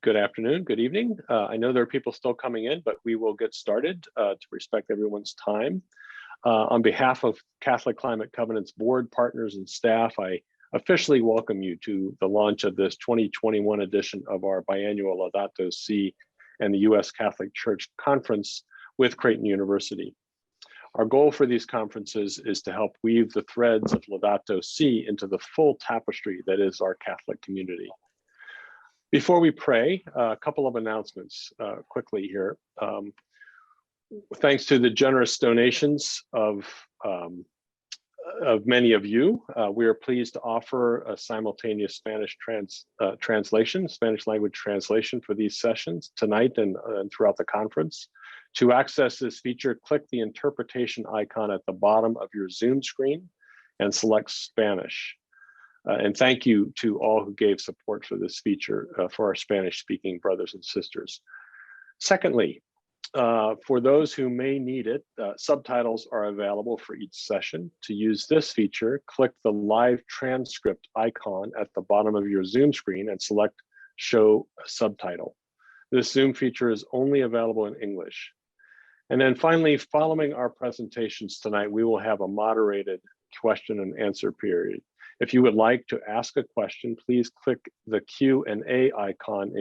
Good afternoon, good evening. I know there are people still coming in, but we will get started to respect everyone's time. On behalf of Catholic Climate Covenant's board, partners, and staff, I officially welcome you to the launch of this 2021 edition of our biannual Laudato Si and the U.S. Catholic Church Conference with Creighton University. Our goal for these conferences is to help weave the threads of Laudato Si into the full tapestry that is our Catholic community. Before we pray, a couple of announcements quickly here. Thanks to the generous donations of many of you, we are pleased to offer a simultaneous Spanish Spanish language translation for these sessions tonight and throughout the conference. To access this feature, click the interpretation icon at the bottom of your Zoom screen and select Spanish. And thank you to all who gave support for this feature for our Spanish-speaking brothers and sisters. Secondly, for those who may need it, subtitles are available for each session. To use this feature, click the live transcript icon at the bottom of your Zoom screen and select Show Subtitle. This Zoom feature is only available in English. And then finally, following our presentations tonight, we will have a moderated question and answer period. If you would like to ask a question, please click the Q&A icon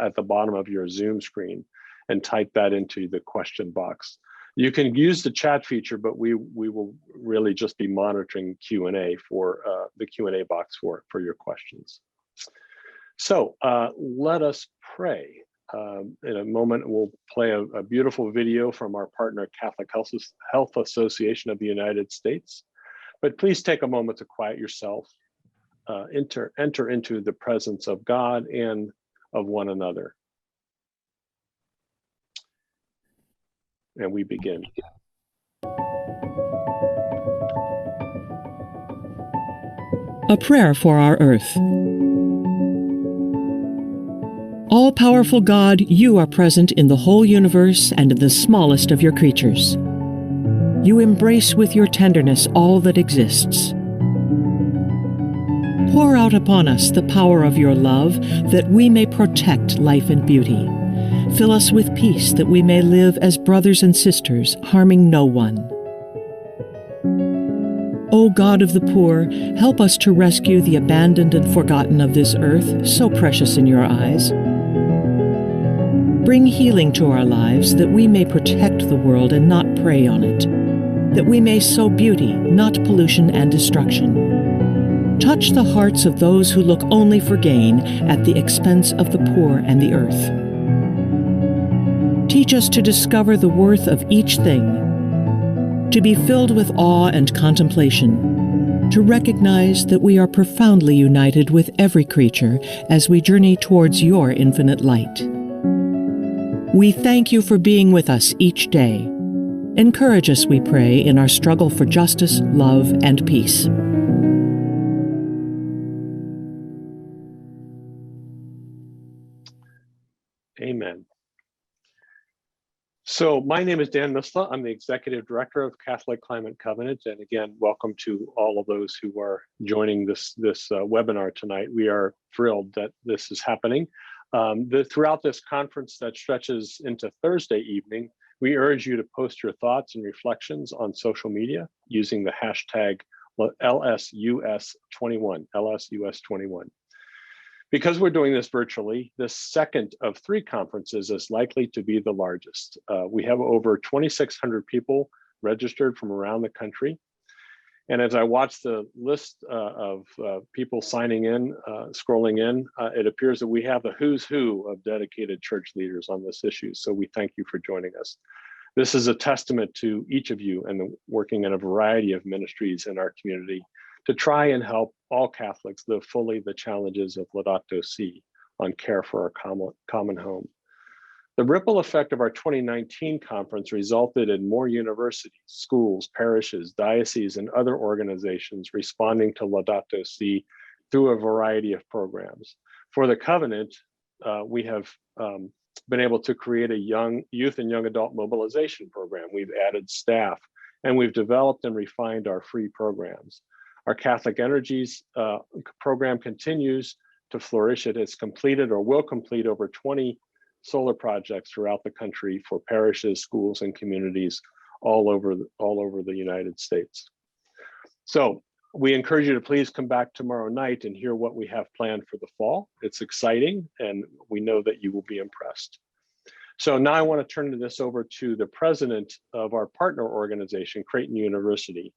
at the bottom of your Zoom screen and type that into the question box. You can use the chat feature, but we will really just be monitoring Q&A for the Q&A box for your questions. So let us pray. In a moment, we'll play a beautiful video from our partner, Catholic Health Association of the United States. But please take a moment to quiet yourself, enter into the presence of God and of one another. And we begin. A prayer for our earth. All-powerful God, you are present in the whole universe and in the smallest of your creatures. You embrace with your tenderness all that exists. Pour out upon us the power of your love, that we may protect life and beauty. Fill us with peace, that we may live as brothers and sisters, harming no one. O God of the poor, help us to rescue the abandoned and forgotten of this earth, so precious in your eyes. Bring healing to our lives, that we may protect the world and not prey on it. That we may sow beauty, not pollution and destruction. Touch the hearts of those who look only for gain at the expense of the poor and the earth. Teach us to discover the worth of each thing, to be filled with awe and contemplation, to recognize that we are profoundly united with every creature as we journey towards your infinite light. We thank you for being with us each day. Encourage us, we pray, in our struggle for justice, love, and peace. Amen. So my name is Dan Misla. I'm the Executive Director of Catholic Climate Covenant. And again, welcome to all of those who are joining this webinar tonight. We are thrilled that this is happening. Throughout this conference that stretches into Thursday evening, we urge you to post your thoughts and reflections on social media using the hashtag LSUS21, LSUS21. Because we're doing this virtually, the second of 3 conferences is likely to be the largest. We have over 2,600 people registered from around the country. And as I watch the list of people signing in, scrolling in, it appears that we have the who's who of dedicated church leaders on this issue. So we thank you for joining us. This is a testament to each of you and working in a variety of ministries in our community to try and help all Catholics live fully the challenges of Laudato Si on care for our common home. The ripple effect of our 2019 conference resulted in more universities, schools, parishes, dioceses, and other organizations responding to Laudato Si through a variety of programs. For the Covenant, we have been able to create a youth and young adult mobilization program. We've added staff, and we've developed and refined our free programs. Our Catholic Energies program continues to flourish. It has completed or will complete over 20 solar projects throughout the country for parishes, schools, and communities all over the United States. So we encourage you to please come back tomorrow night and hear what we have planned for the fall. It's exciting, and we know that you will be impressed. So now I want to turn this over to the president of our partner organization, Creighton University.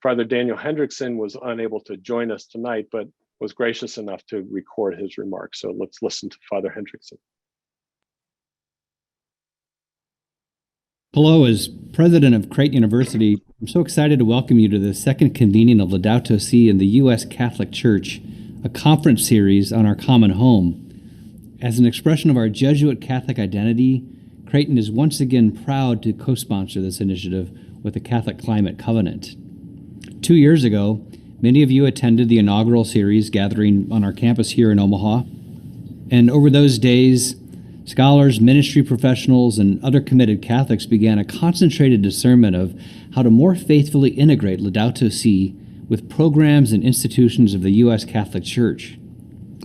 Father Daniel Hendrickson was unable to join us tonight, but was gracious enough to record his remarks. So let's listen to Father Hendrickson. Hello, as president of Creighton University, I'm so excited to welcome you to the second convening of Laudato Si in the U.S. Catholic Church, a conference series on our common home. As an expression of our Jesuit Catholic identity, Creighton is once again proud to co-sponsor this initiative with the Catholic Climate Covenant. 2 years ago, many of you attended the inaugural series gathering on our campus here in Omaha. And over those days, scholars, ministry professionals, and other committed Catholics began a concentrated discernment of how to more faithfully integrate Laudato Si with programs and institutions of the U.S. Catholic Church.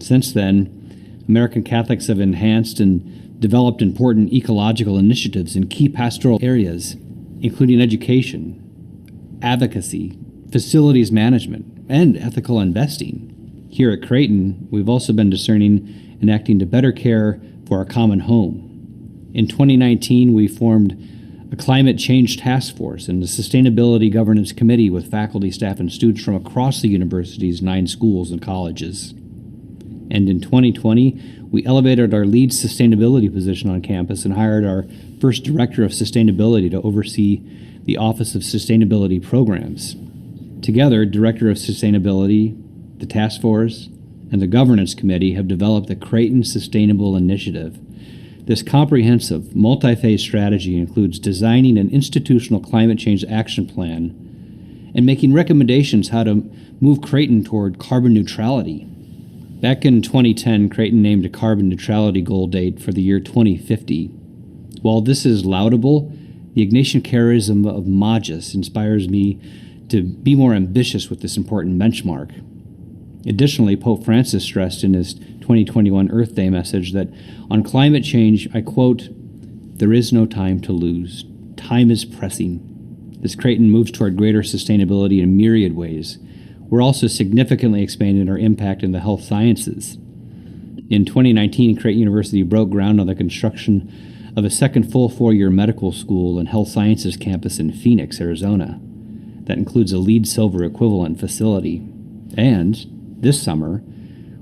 Since then, American Catholics have enhanced and developed important ecological initiatives in key pastoral areas, including education, advocacy, facilities management, and ethical investing. Here at Creighton, we've also been discerning and acting to better care for our common home. In 2019, we formed a climate change task force and a sustainability governance committee with faculty, staff, and students from across the university's 9 schools and colleges. And in 2020, we elevated our lead sustainability position on campus and hired our first director of sustainability to oversee the Office of Sustainability Programs. Together, Director of Sustainability, the task force, and the governance committee have developed the Creighton Sustainable Initiative. This comprehensive, multi-phase strategy includes designing an institutional climate change action plan and making recommendations how to move Creighton toward carbon neutrality. Back in 2010, Creighton named a carbon neutrality goal date for the year 2050. While this is laudable, the Ignatian charism of Magis inspires me to be more ambitious with this important benchmark. Additionally, Pope Francis stressed in his 2021 Earth Day message that on climate change, I quote, "There is no time to lose. Time is pressing." As Creighton moves toward greater sustainability in myriad ways, we're also significantly expanding our impact in the health sciences. In 2019, Creighton University broke ground on the construction of a second full 4-year medical school and health sciences campus in Phoenix, Arizona. That includes a LEED Silver equivalent facility. And this summer,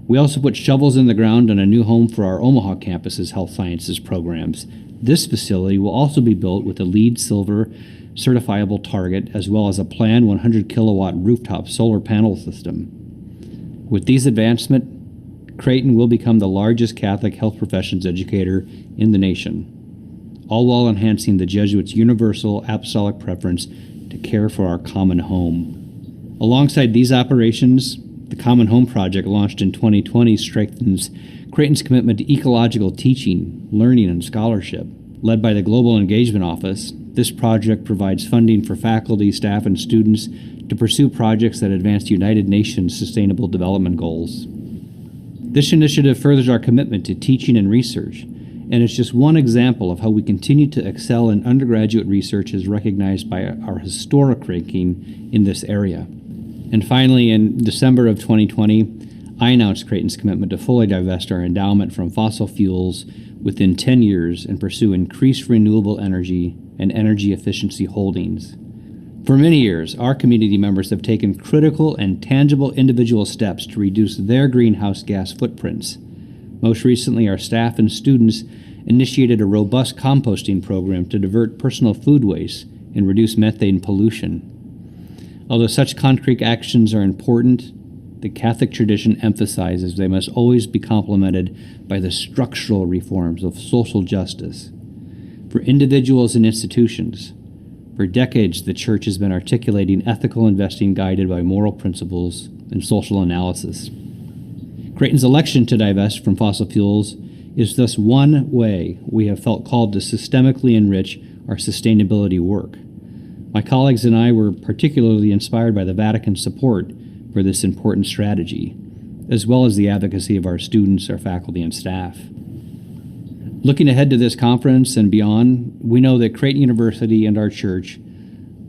we also put shovels in the ground on a new home for our Omaha campus's health sciences programs. This facility will also be built with a LEED Silver certifiable target, as well as a planned 100 kilowatt rooftop solar panel system. With these advancements, Creighton will become the largest Catholic health professions educator in the nation, all while enhancing the Jesuits' universal apostolic preference to care for our common home. Alongside these operations, the Common Home Project, launched in 2020, strengthens Creighton's commitment to ecological teaching, learning, and scholarship. Led by the Global Engagement Office, this project provides funding for faculty, staff, and students to pursue projects that advance United Nations Sustainable Development Goals. This initiative furthers our commitment to teaching and research, and it's just one example of how we continue to excel in undergraduate research as recognized by our historic ranking in this area. And finally, in December of 2020, I announced Creighton's commitment to fully divest our endowment from fossil fuels within 10 years and pursue increased renewable energy and energy efficiency holdings. For many years, our community members have taken critical and tangible individual steps to reduce their greenhouse gas footprints. Most recently, our staff and students initiated a robust composting program to divert personal food waste and reduce methane pollution. Although such concrete actions are important, the Catholic tradition emphasizes they must always be complemented by the structural reforms of social justice. For individuals and institutions, for decades the Church has been articulating ethical investing guided by moral principles and social analysis. Creighton's election to divest from fossil fuels is thus one way we have felt called to systemically enrich our sustainability work. My colleagues and I were particularly inspired by the Vatican's support for this important strategy. as well as the advocacy of our students, our faculty, and staff. Looking ahead to this conference and beyond, we know that Creighton University and our church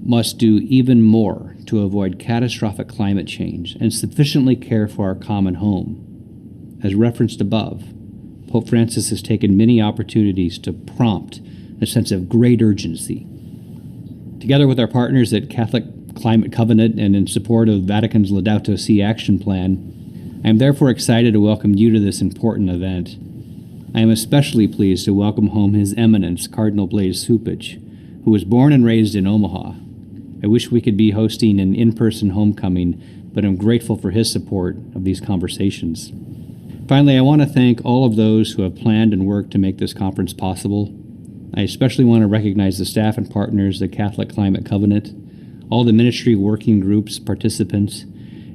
must do even more to avoid catastrophic climate change and sufficiently care for our common home. As referenced above, Pope Francis has taken many opportunities to prompt a sense of great urgency. Together with our partners at Catholic Climate Covenant and in support of Vatican's Laudato Si action plan, I am therefore excited to welcome you to this important event. I am especially pleased to welcome home His Eminence, Cardinal Blaise Cupich, who was born and raised in Omaha. I wish we could be hosting an in-person homecoming, but I'm grateful for his support of these conversations. Finally, I want to thank all of those who have planned and worked to make this conference possible. I especially want to recognize the staff and partners at Catholic Climate Covenant, all the ministry working groups, participants,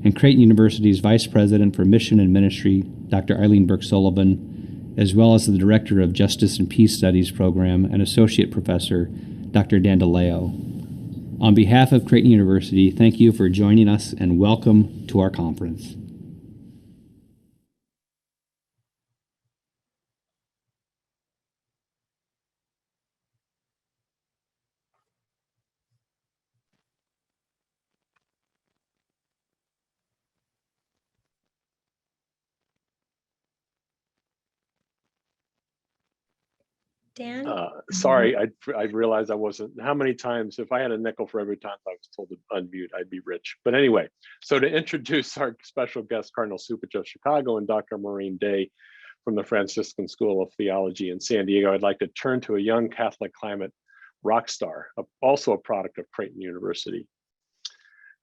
and Creighton University's Vice President for Mission and Ministry, Dr. Eileen Burke-Sullivan, as well as the Director of Justice and Peace Studies Program and Associate Professor, Dr. Dandaleo. On behalf of Creighton University, thank you for joining us and welcome to our conference. Dan? Sorry, I realized I wasn't. How many times, if I had a nickel for every time I was told to unmute, I'd be rich. But anyway, so to introduce our special guest, Cardinal Cupich of Chicago and Dr. Maureen Day from the Franciscan School of Theology in San Diego, I'd like to turn to a young Catholic climate rock star, also a product of Creighton University.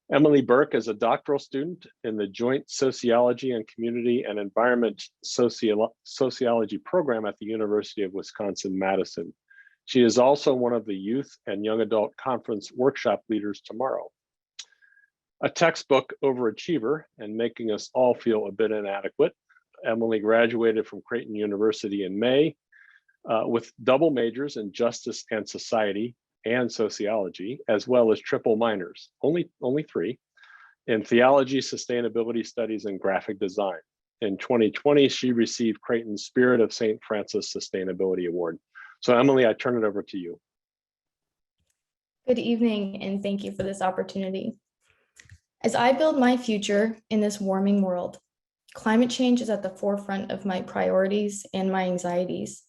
Emily Burke is a doctoral student in the Joint Sociology and Community and Environment Sociology program at the University of Wisconsin-Madison. She is also one of the Youth and Young Adult Conference workshop leaders tomorrow. A textbook overachiever and making us all feel a bit inadequate, Emily graduated from Creighton University in May with double majors in Justice and Society and Sociology, as well as triple minors, only three, in Theology, Sustainability Studies, and Graphic Design. In 2020, she received Creighton's Spirit of St. Francis Sustainability Award. So Emily, I turn it over to you. Good evening, and thank you for this opportunity. As I build my future in this warming world, climate change is at the forefront of my priorities and my anxieties.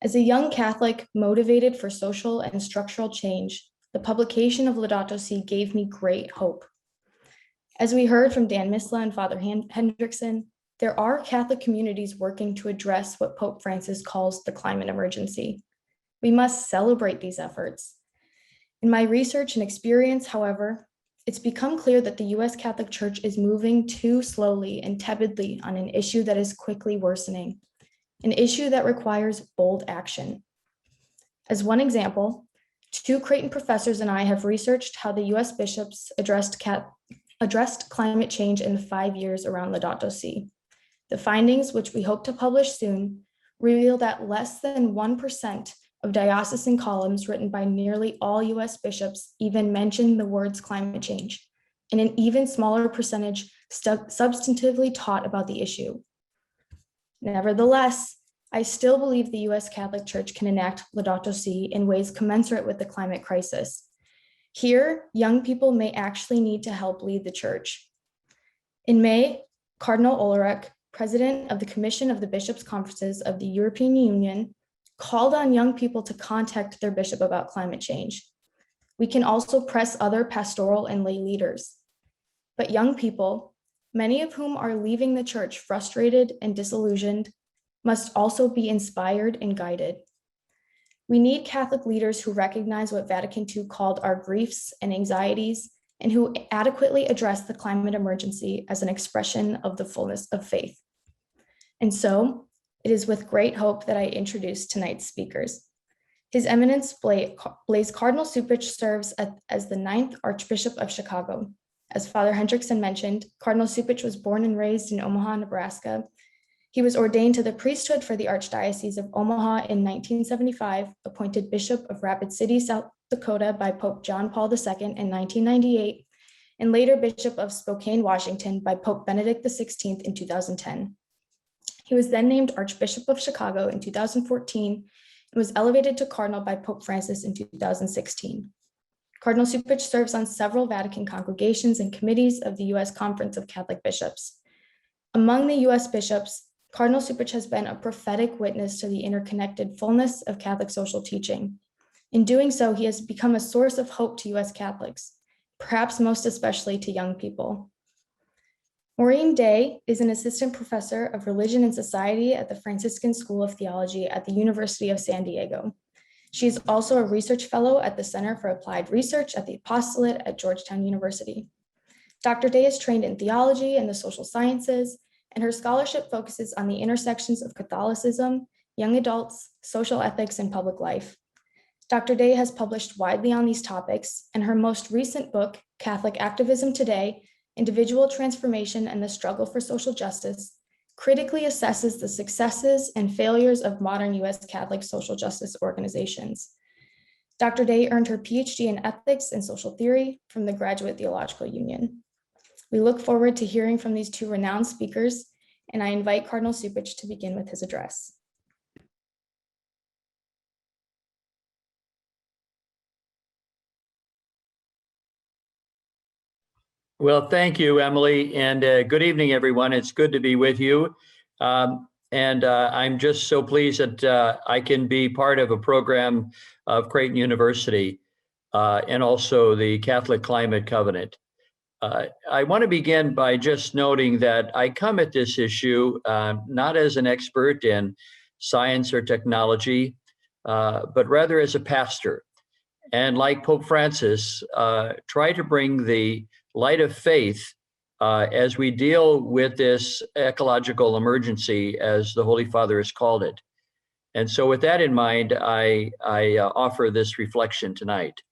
As a young Catholic motivated for social and structural change, the publication of Laudato Si gave me great hope. As we heard from Dan Misla and Father Hendrickson, there are Catholic communities working to address what Pope Francis calls the climate emergency. We must celebrate these efforts. In my research and experience, however, it's become clear that the US Catholic Church is moving too slowly and tepidly on an issue that is quickly worsening, an issue that requires bold action. As one example, two Creighton professors and I have researched how the US bishops addressed climate change in the 5 years around Laudato Si. The findings, which we hope to publish soon, reveal that less than 1% of diocesan columns written by nearly all US bishops even mention the words climate change, and an even smaller percentage substantively taught about the issue. Nevertheless, I still believe the US Catholic Church can enact Laudato Si in ways commensurate with the climate crisis. Here, young people may actually need to help lead the church. In May, Cardinal Ollerich, president of the Commission of the Bishops' Conferences of the European Union, called on young people to contact their bishop about climate change. We can also press other pastoral and lay leaders. But young people, many of whom are leaving the church frustrated and disillusioned, must also be inspired and guided. We need Catholic leaders who recognize what Vatican II called our griefs and anxieties, and who adequately address the climate emergency as an expression of the fullness of faith. And so, it is with great hope that I introduce tonight's speakers. His Eminence Blaise Cardinal Cupich serves as the 9th Archbishop of Chicago. As Father Hendrickson mentioned, Cardinal Cupich was born and raised in Omaha, Nebraska. He was ordained to the priesthood for the Archdiocese of Omaha in 1975, appointed Bishop of Rapid City, South Dakota by Pope John Paul II in 1998, and later Bishop of Spokane, Washington by Pope Benedict XVI in 2010. He was then named Archbishop of Chicago in 2014 and was elevated to Cardinal by Pope Francis in 2016. Cardinal Cupich serves on several Vatican congregations and committees of the U.S. Conference of Catholic Bishops. Among the U.S. bishops, Cardinal Cupich has been a prophetic witness to the interconnected fullness of Catholic social teaching. In doing so, he has become a source of hope to U.S. Catholics, perhaps most especially to young people. Maureen Day is an assistant professor of religion and society at the Franciscan School of Theology at the University of San Diego. She is also a research fellow at the Center for Applied Research at the Apostolate at Georgetown University. Dr. Day is trained in theology and the social sciences, and her scholarship focuses on the intersections of Catholicism, young adults, social ethics, and public life. Dr. Day has published widely on these topics, and her most recent book, Catholic Activism Today: Individual Transformation and the Struggle for Social Justice, critically assesses the successes and failures of modern U.S. Catholic social justice organizations. Dr. Day earned her PhD in ethics and social theory from the Graduate Theological Union. We look forward to hearing from these two renowned speakers, and I invite Cardinal Cupich to begin with his address. Well, thank you, Emily, and good evening, everyone. It's good to be with you. I'm just so pleased that I can be part of a program of Creighton University and also the Catholic Climate Covenant. I want to begin by just noting that I come at this issue not as an expert in science or technology, but rather as a pastor. And like Pope Francis, try to bring the light of faith as we deal with this ecological emergency, as the Holy Father has called it. And so with that in mind, I offer this reflection tonight.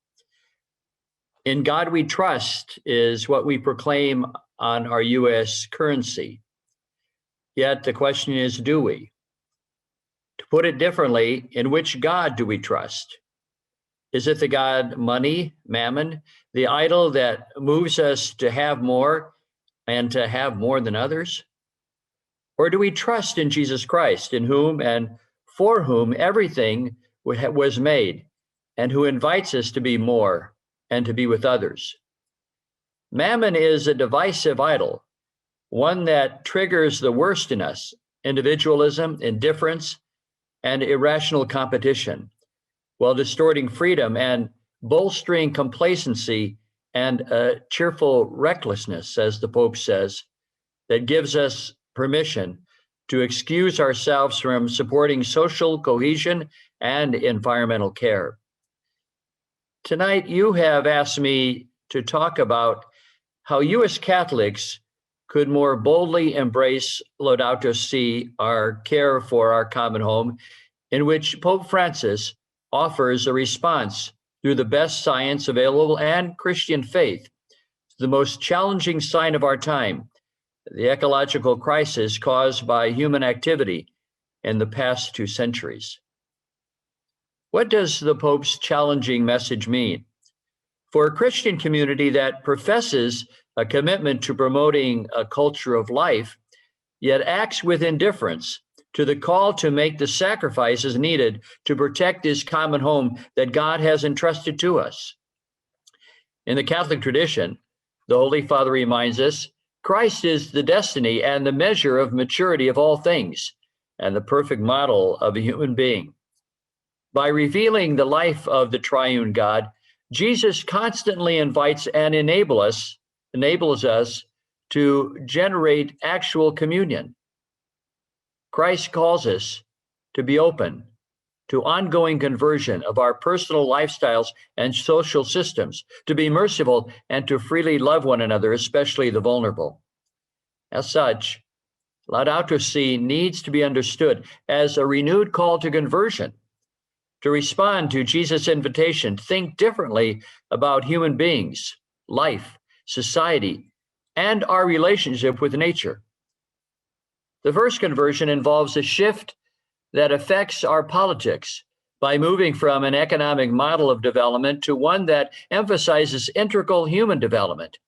In God we trust is what we proclaim on our U.S. currency. Yet the question is, do we? To put it differently, in which God do we trust? Is it the God money, mammon, the idol that moves us to have more and to have more than others? Or do we trust in Jesus Christ, in whom and for whom everything was made, and who invites us to be more and to be with others? Mammon is a divisive idol, one that triggers the worst in us: individualism, indifference, and irrational competition, while distorting freedom and bolstering complacency and a cheerful recklessness, as the Pope says, that gives us permission to excuse ourselves from supporting social cohesion and environmental care. Tonight, you have asked me to talk about how U.S. Catholics could more boldly embrace Laudato Si, our care for our common home, in which Pope Francis offers a response through the best science available and Christian faith to the most challenging sign of our time, the ecological crisis caused by human activity in the past 2 centuries. What does the Pope's challenging message mean? For a Christian community that professes a commitment to promoting a culture of life, yet acts with indifference to the call to make the sacrifices needed to protect this common home that God has entrusted to us. In the Catholic tradition, the Holy Father reminds us, Christ is the destiny and the measure of maturity of all things, and the perfect model of a human being. By revealing the life of the triune God, Jesus constantly invites and enables us to generate actual communion. Christ calls us to be open to ongoing conversion of our personal lifestyles and social systems, to be merciful and to freely love one another, especially the vulnerable. As such, Laudato Si needs to be understood as a renewed call to conversion, to respond to Jesus' invitation, think differently about human beings, life, society, and our relationship with nature. The first conversion involves a shift that affects our politics by moving from an economic model of development to one that emphasizes integral human development.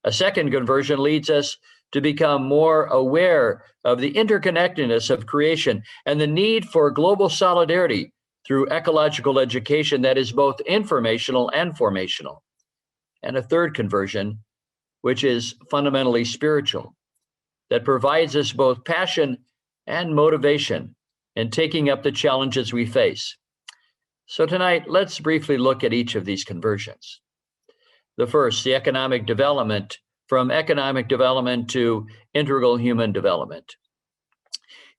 A second conversion leads us to become more aware of the interconnectedness of creation and the need for global solidarity through ecological education that is both informational and formational. And a third conversion, which is fundamentally spiritual, that provides us both passion and motivation in taking up the challenges we face. So tonight, let's briefly look at each of these conversions. The first, the economic development, from economic development to integral human development.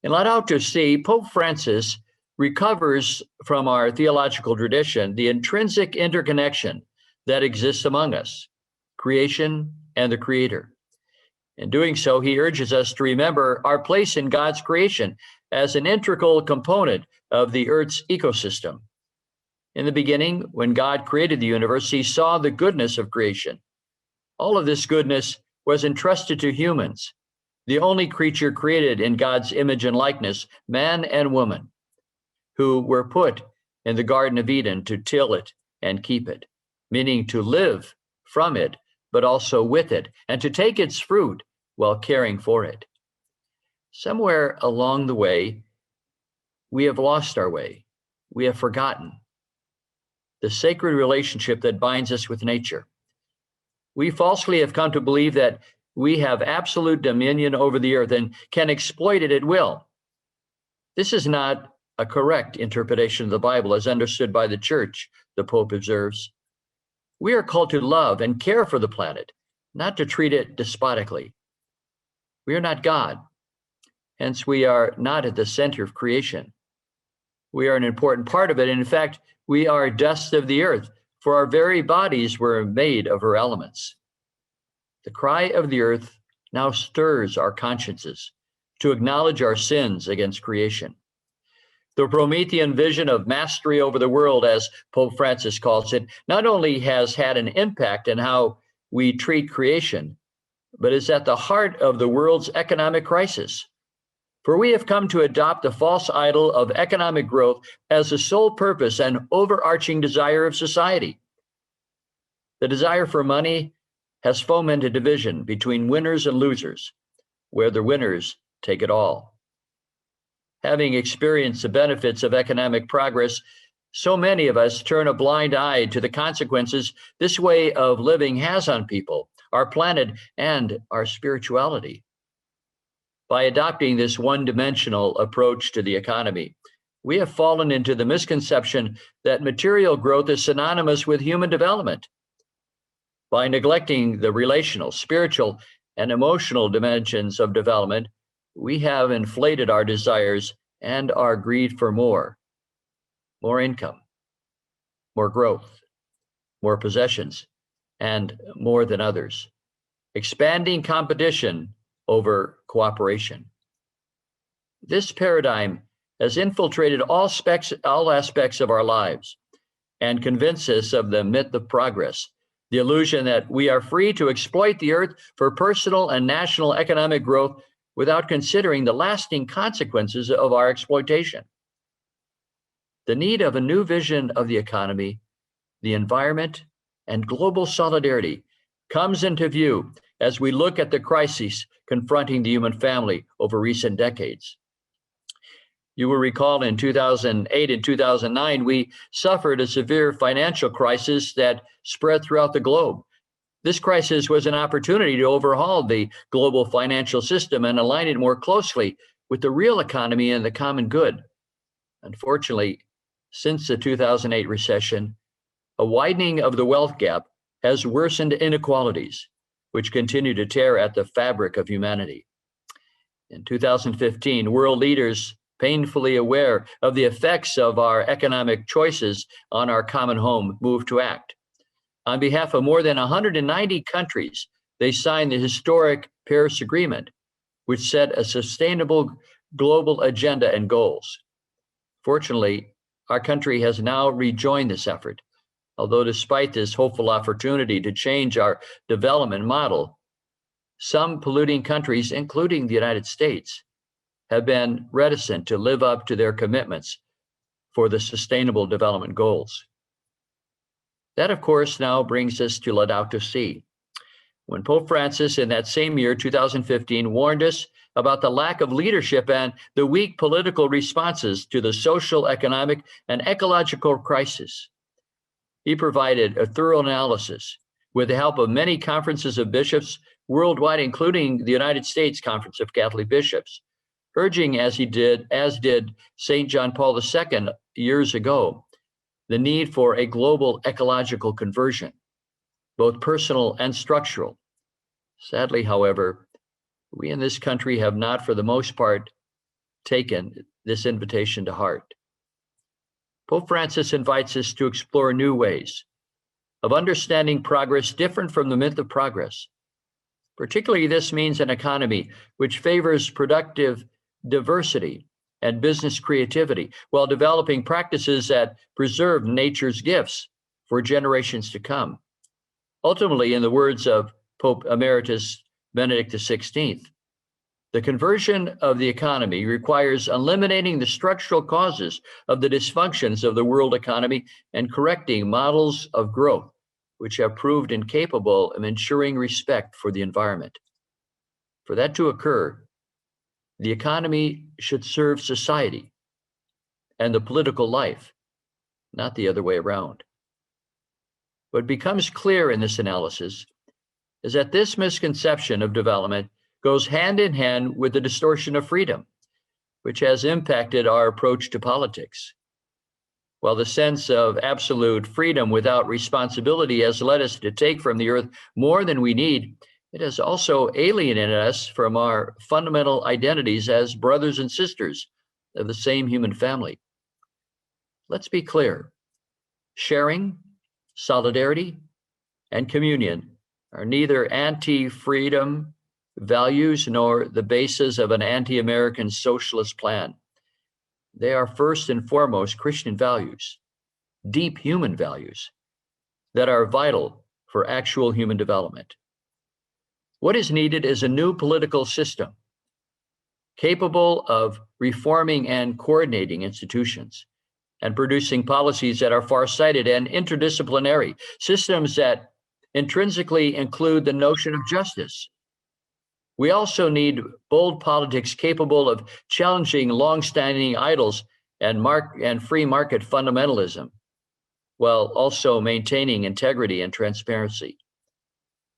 In Laudato Si', Pope Francis recovers from our theological tradition the intrinsic interconnection that exists among us, creation and the Creator. In doing so, he urges us to remember our place in God's creation as an integral component of the Earth's ecosystem. In the beginning, when God created the universe, he saw the goodness of creation. All of this goodness was entrusted to humans, the only creature created in God's image and likeness, man and woman, who were put in the Garden of Eden to till it and keep it, meaning to live from it, but also with it, and to take its fruit while caring for it. Somewhere along the way, we have lost our way. We have forgotten the sacred relationship that binds us with nature. We falsely have come to believe that we have absolute dominion over the earth and can exploit it at will. This is not a correct interpretation of the Bible as understood by the church, the Pope observes. We are called to love and care for the planet, not to treat it despotically. We are not God, hence we are not at the center of creation. We are an important part of it. In fact, we are dust of the earth, for our very bodies were made of her elements. The cry of the earth now stirs our consciences to acknowledge our sins against creation. The Promethean vision of mastery over the world, as Pope Francis calls it, not only has had an impact in how we treat creation, but is at the heart of the world's economic crisis. For we have come to adopt the false idol of economic growth as the sole purpose and overarching desire of society. The desire for money has fomented division between winners and losers, where the winners take it all. Having experienced the benefits of economic progress, so many of us turn a blind eye to the consequences this way of living has on people, our planet, and our spirituality. By adopting this one-dimensional approach to the economy, we have fallen into the misconception that material growth is synonymous with human development. By neglecting the relational, spiritual, and emotional dimensions of development, we have inflated our desires and our greed for more income, more growth, more possessions, and more than others, expanding competition over cooperation. This paradigm has infiltrated all aspects of our lives and convinced us of the myth of progress, the illusion that we are free to exploit the earth for personal and national economic growth without considering the lasting consequences of our exploitation. The need of a new vision of the economy, the environment, and global solidarity comes into view as we look at the crises confronting the human family over recent decades. You will recall in 2008 and 2009, we suffered a severe financial crisis that spread throughout the globe. This crisis was an opportunity to overhaul the global financial system and align it more closely with the real economy and the common good. Unfortunately, since the 2008 recession, a widening of the wealth gap has worsened inequalities, which continue to tear at the fabric of humanity. In 2015, world leaders, painfully aware of the effects of our economic choices on our common home, moved to act. On behalf of more than 190 countries, they signed the historic Paris Agreement, which set a sustainable global agenda and goals. Fortunately, our country has now rejoined this effort, although despite this hopeful opportunity to change our development model, some polluting countries, including the United States, have been reticent to live up to their commitments for the Sustainable Development Goals. That, of course, now brings us to Laudato Si'. when Pope Francis in that same year, 2015, warned us about the lack of leadership and the weak political responses to the social, economic, and ecological crisis. He provided a thorough analysis with the help of many conferences of bishops worldwide, including the United States Conference of Catholic Bishops, urging, as did St. John Paul II years ago, the need for a global ecological conversion, both personal and structural. Sadly, however, we in this country have not, for the most part, taken this invitation to heart. Pope Francis invites us to explore new ways of understanding progress different from the myth of progress. Particularly, this means an economy which favors productive diversity and business creativity while developing practices that preserve nature's gifts for generations to come. Ultimately, in the words of Pope Emeritus Benedict XVI, the conversion of the economy requires eliminating the structural causes of the dysfunctions of the world economy and correcting models of growth which have proved incapable of ensuring respect for the environment. For that to occur, the economy should serve society and the political life, not the other way around. What becomes clear in this analysis is that this misconception of development goes hand in hand with the distortion of freedom, which has impacted our approach to politics. While the sense of absolute freedom without responsibility has led us to take from the earth more than we need, it has also alienated us from our fundamental identities as brothers and sisters of the same human family. Let's be clear. Sharing, solidarity, and communion are neither anti-freedom values nor the basis of an anti-American socialist plan. They are first and foremost Christian values, deep human values that are vital for actual human development. What is needed is a new political system capable of reforming and coordinating institutions and producing policies that are far-sighted and interdisciplinary, systems that intrinsically include the notion of justice. We also need bold politics capable of challenging long-standing idols and free market fundamentalism, while also maintaining integrity and transparency.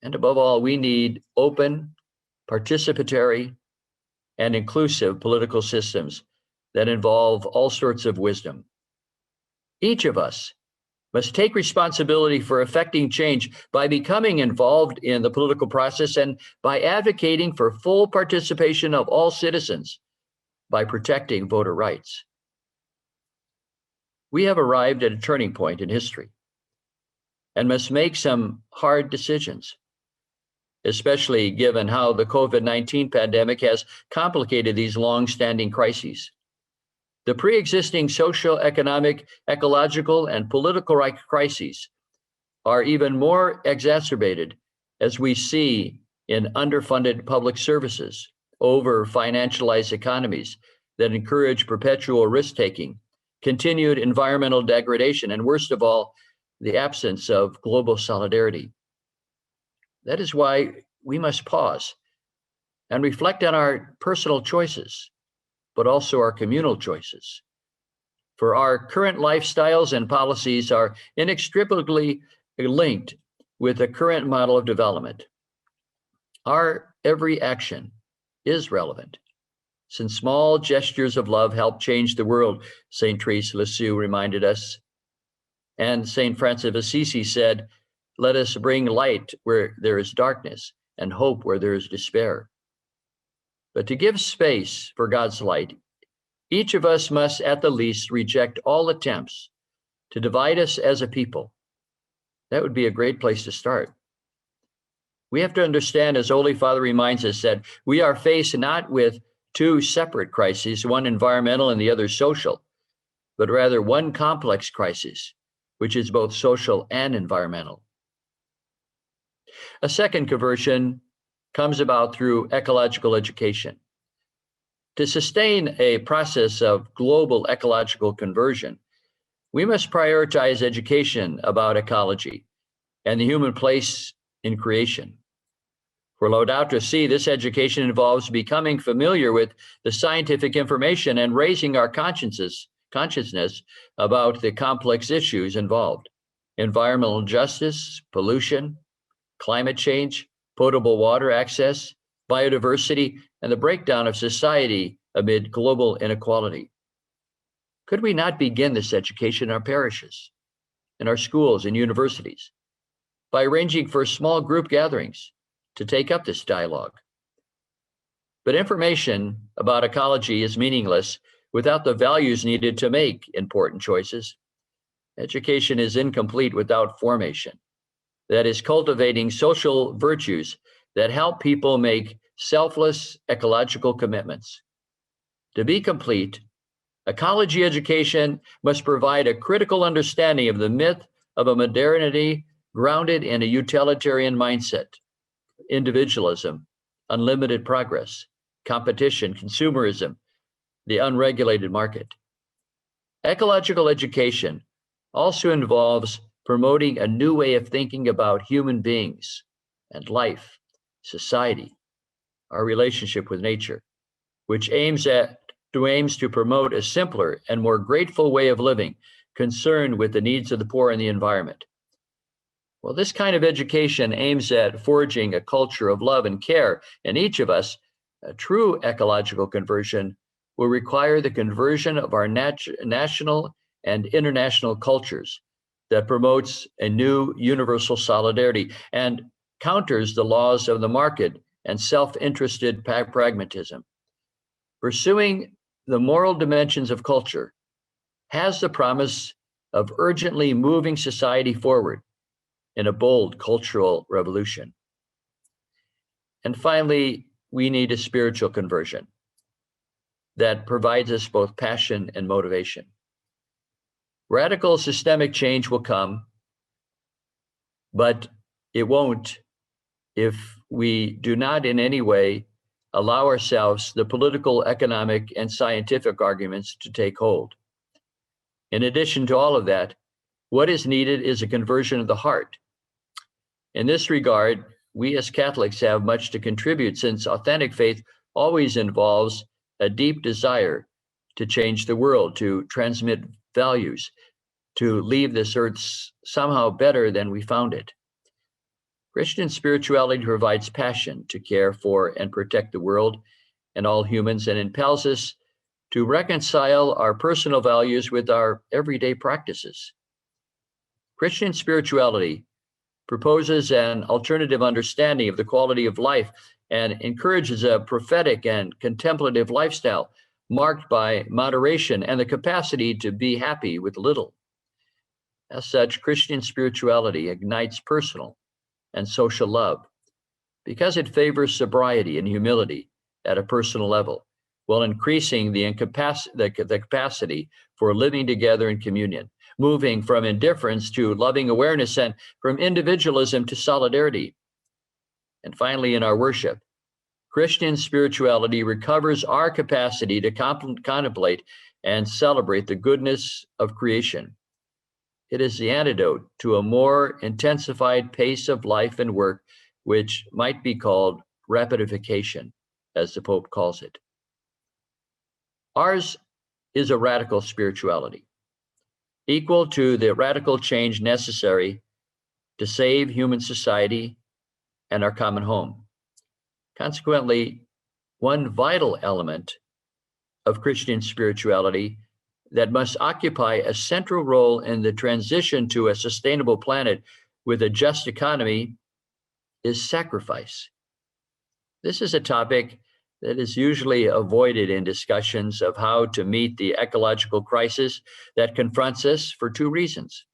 And above all, we need open, participatory, and inclusive political systems that involve all sorts of wisdom. Each of us must take responsibility for effecting change by becoming involved in the political process and by advocating for full participation of all citizens by protecting voter rights. We have arrived at a turning point in history and must make some hard decisions, especially given how the COVID-19 pandemic has complicated these long-standing crises. The pre-existing social, economic, ecological, and political crises are even more exacerbated as we see in underfunded public services, over-financialized economies that encourage perpetual risk-taking, continued environmental degradation, and worst of all, the absence of global solidarity. That is why we must pause and reflect on our personal choices, but also our communal choices. For our current lifestyles and policies are inextricably linked with the current model of development. Our every action is relevant, since small gestures of love help change the world, St. Therese Lisieux reminded us. And St. Francis of Assisi said, "Let us bring light where there is darkness and hope where there is despair." But to give space for God's light, each of us must at the least reject all attempts to divide us as a people. That would be a great place to start. We have to understand, as Holy Father reminds us, that we are faced not with two separate crises, one environmental and the other social, but rather one complex crisis, which is both social and environmental. A second conversion comes about through ecological education. To sustain a process of global ecological conversion, we must prioritize education about ecology and the human place in creation. For Laudato Si, this education involves becoming familiar with the scientific information and raising our consciousness about the complex issues involved: environmental justice, pollution, climate change, potable water access, biodiversity, and the breakdown of society amid global inequality. Could we not begin this education in our parishes, in our schools and universities, by arranging for small group gatherings to take up this dialogue? But information about ecology is meaningless without the values needed to make important choices. Education is incomplete without formation, that is, cultivating social virtues that help people make selfless ecological commitments. To be complete, ecology education must provide a critical understanding of the myth of a modernity grounded in a utilitarian mindset, individualism, unlimited progress, competition, consumerism, the unregulated market. Ecological education also involves promoting a new way of thinking about human beings and life, society, our relationship with nature, which aims to promote a simpler and more grateful way of living, concerned with the needs of the poor and the environment. Well, this kind of education aims at forging a culture of love and care in each of us. A true ecological conversion will require the conversion of our national and international cultures that promotes a new universal solidarity and counters the laws of the market and self-interested pragmatism. Pursuing the moral dimensions of culture has the promise of urgently moving society forward in a bold cultural revolution. And finally, we need a spiritual conversion that provides us both passion and motivation. Radical systemic change will come, but it won't if we do not in any way allow ourselves the political, economic, and scientific arguments to take hold. In addition to all of that, what is needed is a conversion of the heart. In this regard, we as Catholics have much to contribute, since authentic faith always involves a deep desire to change the world, to transmit values, to leave this earth somehow better than we found it. Christian spirituality provides passion to care for and protect the world and all humans, and impels us to reconcile our personal values with our everyday practices. Christian spirituality proposes an alternative understanding of the quality of life and encourages a prophetic and contemplative lifestyle marked by moderation and the capacity to be happy with little. As such, Christian spirituality ignites personal and social love because it favors sobriety and humility at a personal level, while increasing the capacity for living together in communion, moving from indifference to loving awareness and from individualism to solidarity. And finally, in our worship, Christian spirituality recovers our capacity to contemplate and celebrate the goodness of creation. It is the antidote to a more intensified pace of life and work, which might be called rapidification, as the Pope calls it. Ours is a radical spirituality, equal to the radical change necessary to save human society and our common home. Consequently, one vital element of Christian spirituality that must occupy a central role in the transition to a sustainable planet with a just economy is sacrifice. This is a topic that is usually avoided in discussions of how to meet the ecological crisis that confronts us for two reasons.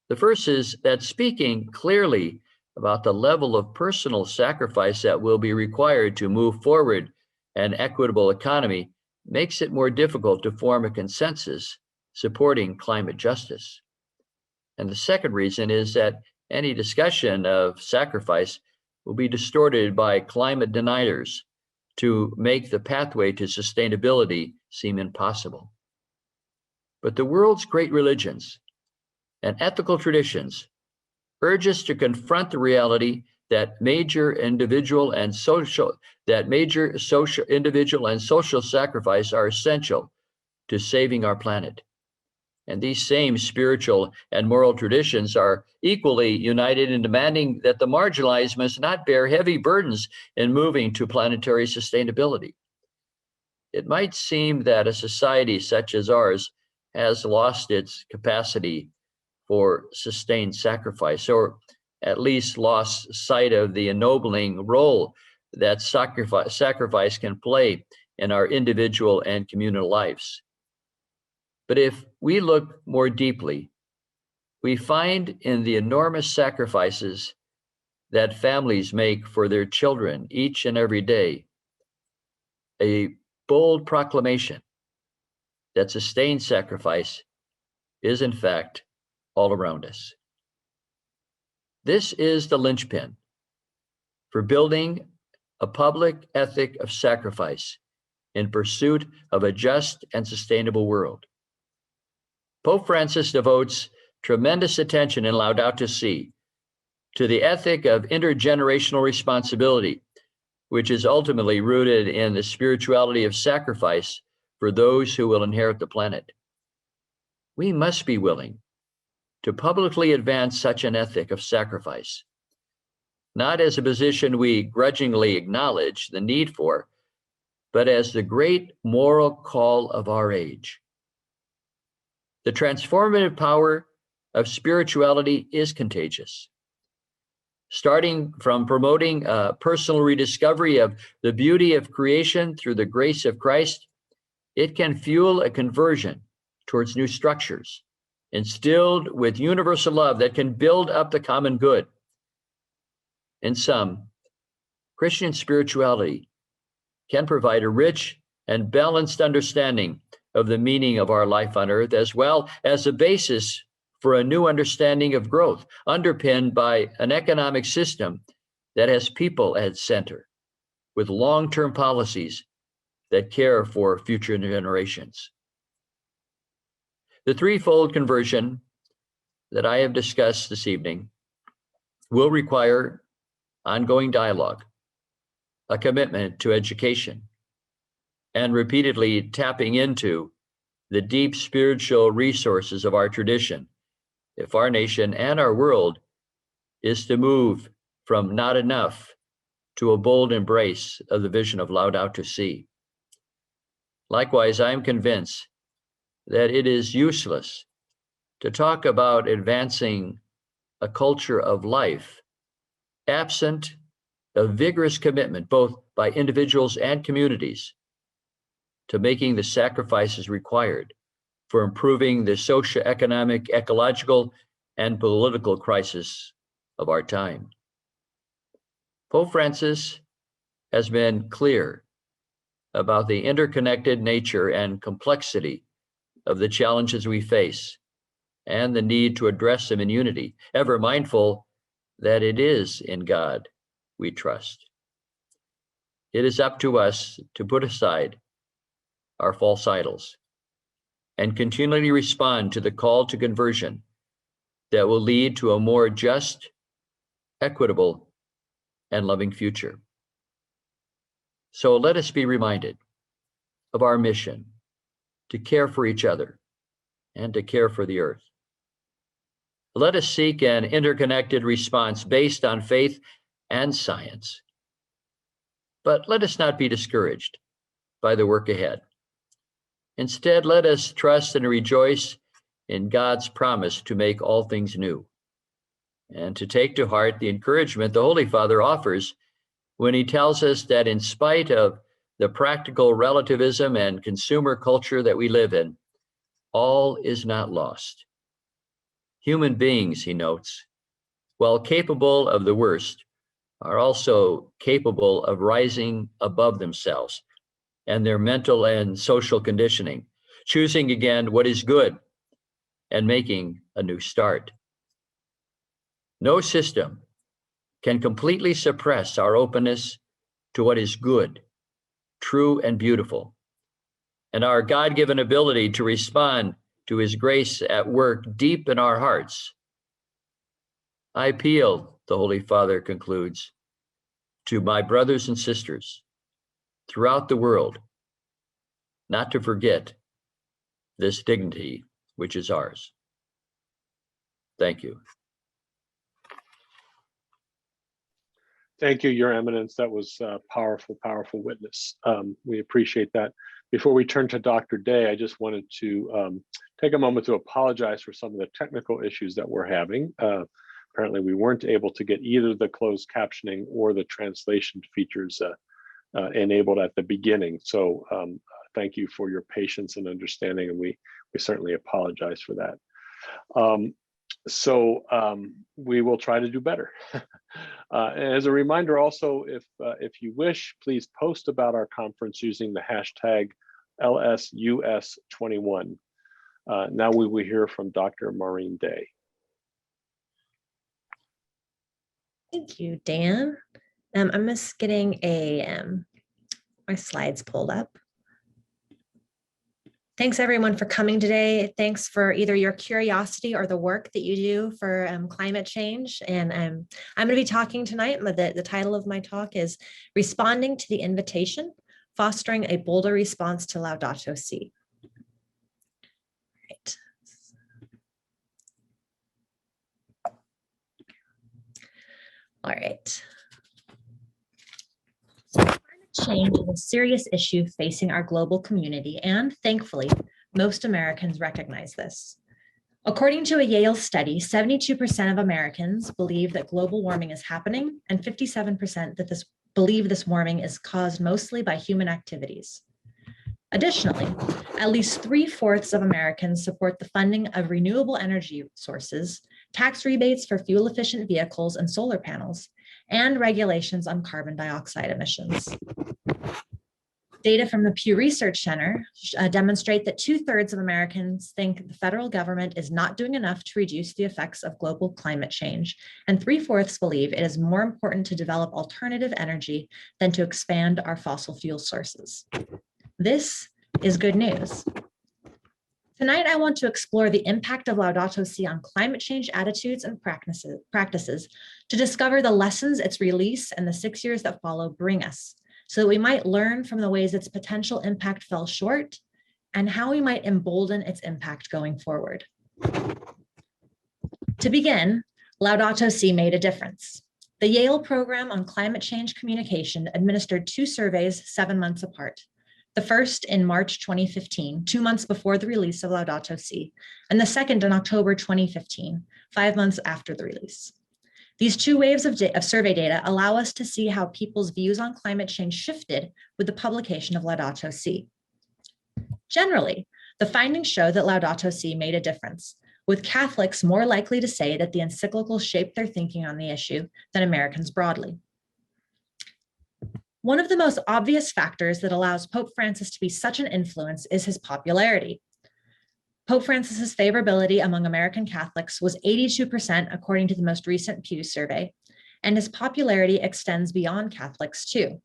The first is that speaking clearly about the level of personal sacrifice that will be required to move forward an equitable economy makes it more difficult to form a consensus supporting climate justice. And the second reason is that any discussion of sacrifice will be distorted by climate deniers to make the pathway to sustainability seem impossible. But the world's great religions and ethical traditions urge us to confront the reality that major individual and social sacrifice are essential to saving our planet. And these same spiritual and moral traditions are equally united in demanding that the marginalized must not bear heavy burdens in moving to planetary sustainability. It might seem that a society such as ours has lost its capacity for sustained sacrifice, or at least lost sight of the ennobling role that sacrifice can play in our individual and communal lives. But if we look more deeply, we find in the enormous sacrifices that families make for their children each and every day a bold proclamation that sustained sacrifice is in fact all around us. This is the linchpin for building a public ethic of sacrifice in pursuit of a just and sustainable world. Pope Francis devotes tremendous attention in Laudato Si to the ethic of intergenerational responsibility, which is ultimately rooted in the spirituality of sacrifice for those who will inherit the planet. We must be willing to publicly advance such an ethic of sacrifice, not as a position we grudgingly acknowledge the need for, but as the great moral call of our age. The transformative power of spirituality is contagious. Starting from promoting a personal rediscovery of the beauty of creation through the grace of Christ, it can fuel a conversion towards new structures, instilled with universal love that can build up the common good. In sum, Christian spirituality can provide a rich and balanced understanding of the meaning of our life on earth, as well as a basis for a new understanding of growth, underpinned by an economic system that has people at its center, with long-term policies that care for future generations. The threefold conversion that I have discussed this evening will require ongoing dialogue, a commitment to education, and repeatedly tapping into the deep spiritual resources of our tradition if our nation and our world is to move from not enough to a bold embrace of the vision of Laudato Si. Likewise, I am convinced that it is useless to talk about advancing a culture of life absent a vigorous commitment, both by individuals and communities, to making the sacrifices required for improving the socioeconomic, ecological, and political crisis of our time. Pope Francis has been clear about the interconnected nature and complexity of the challenges we face and the need to address them in unity, ever mindful that it is in God we trust. It is up to us to put aside our false idols and continually respond to the call to conversion that will lead to a more just, equitable, and loving future. So let us be reminded of our mission to care for each other and to care for the earth. Let us seek an interconnected response based on faith and science. But let us not be discouraged by the work ahead. Instead, let us trust and rejoice in God's promise to make all things new, and to take to heart the encouragement the Holy Father offers when he tells us that in spite of the practical relativism and consumer culture that we live in, all is not lost. Human beings, he notes, while capable of the worst, are also capable of rising above themselves and their mental and social conditioning, choosing again what is good and making a new start. No system can completely suppress our openness to what is good, true, and beautiful, and our God-given ability to respond to his grace at work deep in our hearts. I appeal the Holy Father concludes, to my brothers and sisters throughout the world, not to forget this dignity which is ours. Thank you. Thank you, Your Eminence. That was a powerful, powerful witness. We appreciate that. Before we turn to Dr. Day, I just wanted to take a moment to apologize for some of the technical issues that we're having. Apparently, we weren't able to get either the closed captioning or the translation features enabled at the beginning. So thank you for your patience and understanding, and we certainly apologize for that. We will try to do better. As a reminder also, if you wish, please post about our conference using the hashtag LSUS21. Now we will hear from Dr. Maureen Day. Thank you, Dan. I'm just getting my slides pulled up. Thanks everyone for coming today. Thanks for either your curiosity or the work that you do for climate change. And I'm going to be talking tonight. The title of my talk is Responding to the Invitation, Fostering a Bolder Response to Laudato Si. Right. All right. Climate change is a serious issue facing our global community, and thankfully, most Americans recognize this. According to a Yale study, 72% of Americans believe that global warming is happening, and 57% believe this warming is caused mostly by human activities. Additionally, at least 3/4 of Americans support the funding of renewable energy sources, tax rebates for fuel-efficient vehicles and solar panels, and regulations on carbon dioxide emissions. Data from the Pew Research Center demonstrate that 2/3 of Americans think the federal government is not doing enough to reduce the effects of global climate change, and 3/4 believe it is more important to develop alternative energy than to expand our fossil fuel sources. This is good news. Tonight, I want to explore the impact of Laudato Si on climate change attitudes and practices to discover the lessons its release and the 6 years that follow bring us, so that we might learn from the ways its potential impact fell short and how we might embolden its impact going forward. To begin, Laudato Si made a difference. The Yale Program on Climate Change Communication administered 2 surveys 7 months apart. The first in March 2015, 2 months before the release of Laudato Si, and the second in October 2015, 5 months after the release. These 2 waves of survey data allow us to see how people's views on climate change shifted with the publication of Laudato Si. Generally, the findings show that Laudato Si made a difference, with Catholics more likely to say that the encyclical shaped their thinking on the issue than Americans broadly. One of the most obvious factors that allows Pope Francis to be such an influence is his popularity. Pope Francis's favorability among American Catholics was 82% according to the most recent Pew survey, and his popularity extends beyond Catholics too.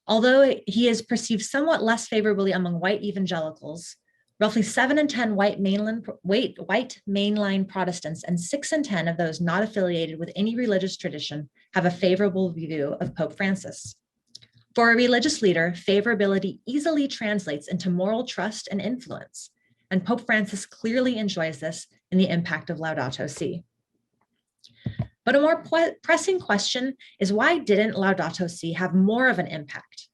Although he is perceived somewhat less favorably among white evangelicals, roughly 7 in 10 white mainline Protestants and 6 in 10 of those not affiliated with any religious tradition have a favorable view of Pope Francis. For a religious leader, favorability easily translates into moral trust and influence, and Pope Francis clearly enjoys this in the impact of Laudato Si. But a more pressing question is, why didn't Laudato Si have more of an impact?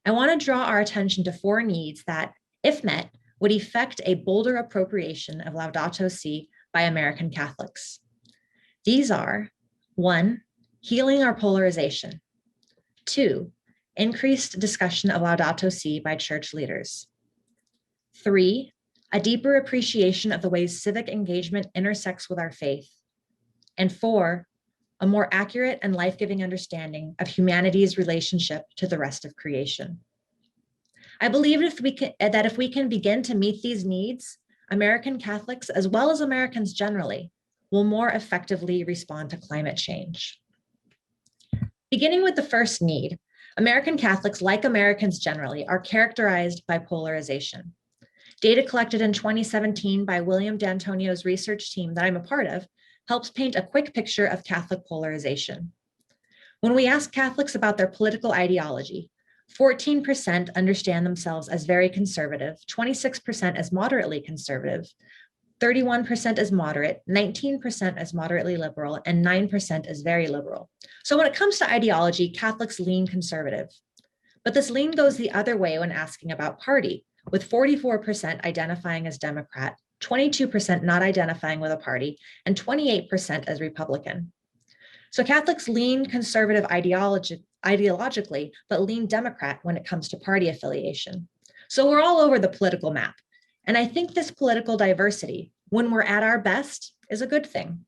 I want to draw our attention to 4 needs that, if met, would effect a bolder appropriation of Laudato Si by American Catholics. These are: 1, healing our polarization; 2, increased discussion of Laudato Si by church leaders; 3, a deeper appreciation of the ways civic engagement intersects with our faith; and 4, a more accurate and life-giving understanding of humanity's relationship to the rest of creation. I believe that if we can begin to meet these needs, American Catholics, as well as Americans generally, will more effectively respond to climate change. Beginning with the first need, American Catholics, like Americans generally, are characterized by polarization. Data collected in 2017 by William D'Antonio's research team that I'm a part of helps paint a quick picture of Catholic polarization. When we ask Catholics about their political ideology, 14% understand themselves as very conservative, 26% as moderately conservative, 31% as moderate, 19% as moderately liberal, and 9% as very liberal. So when it comes to ideology, Catholics lean conservative. But this lean goes the other way when asking about party, with 44% identifying as Democrat, 22% not identifying with a party, and 28% as Republican. So Catholics lean conservative ideologically, but lean Democrat when it comes to party affiliation. So we're all over the political map. And I think this political diversity, when we're at our best, is a good thing.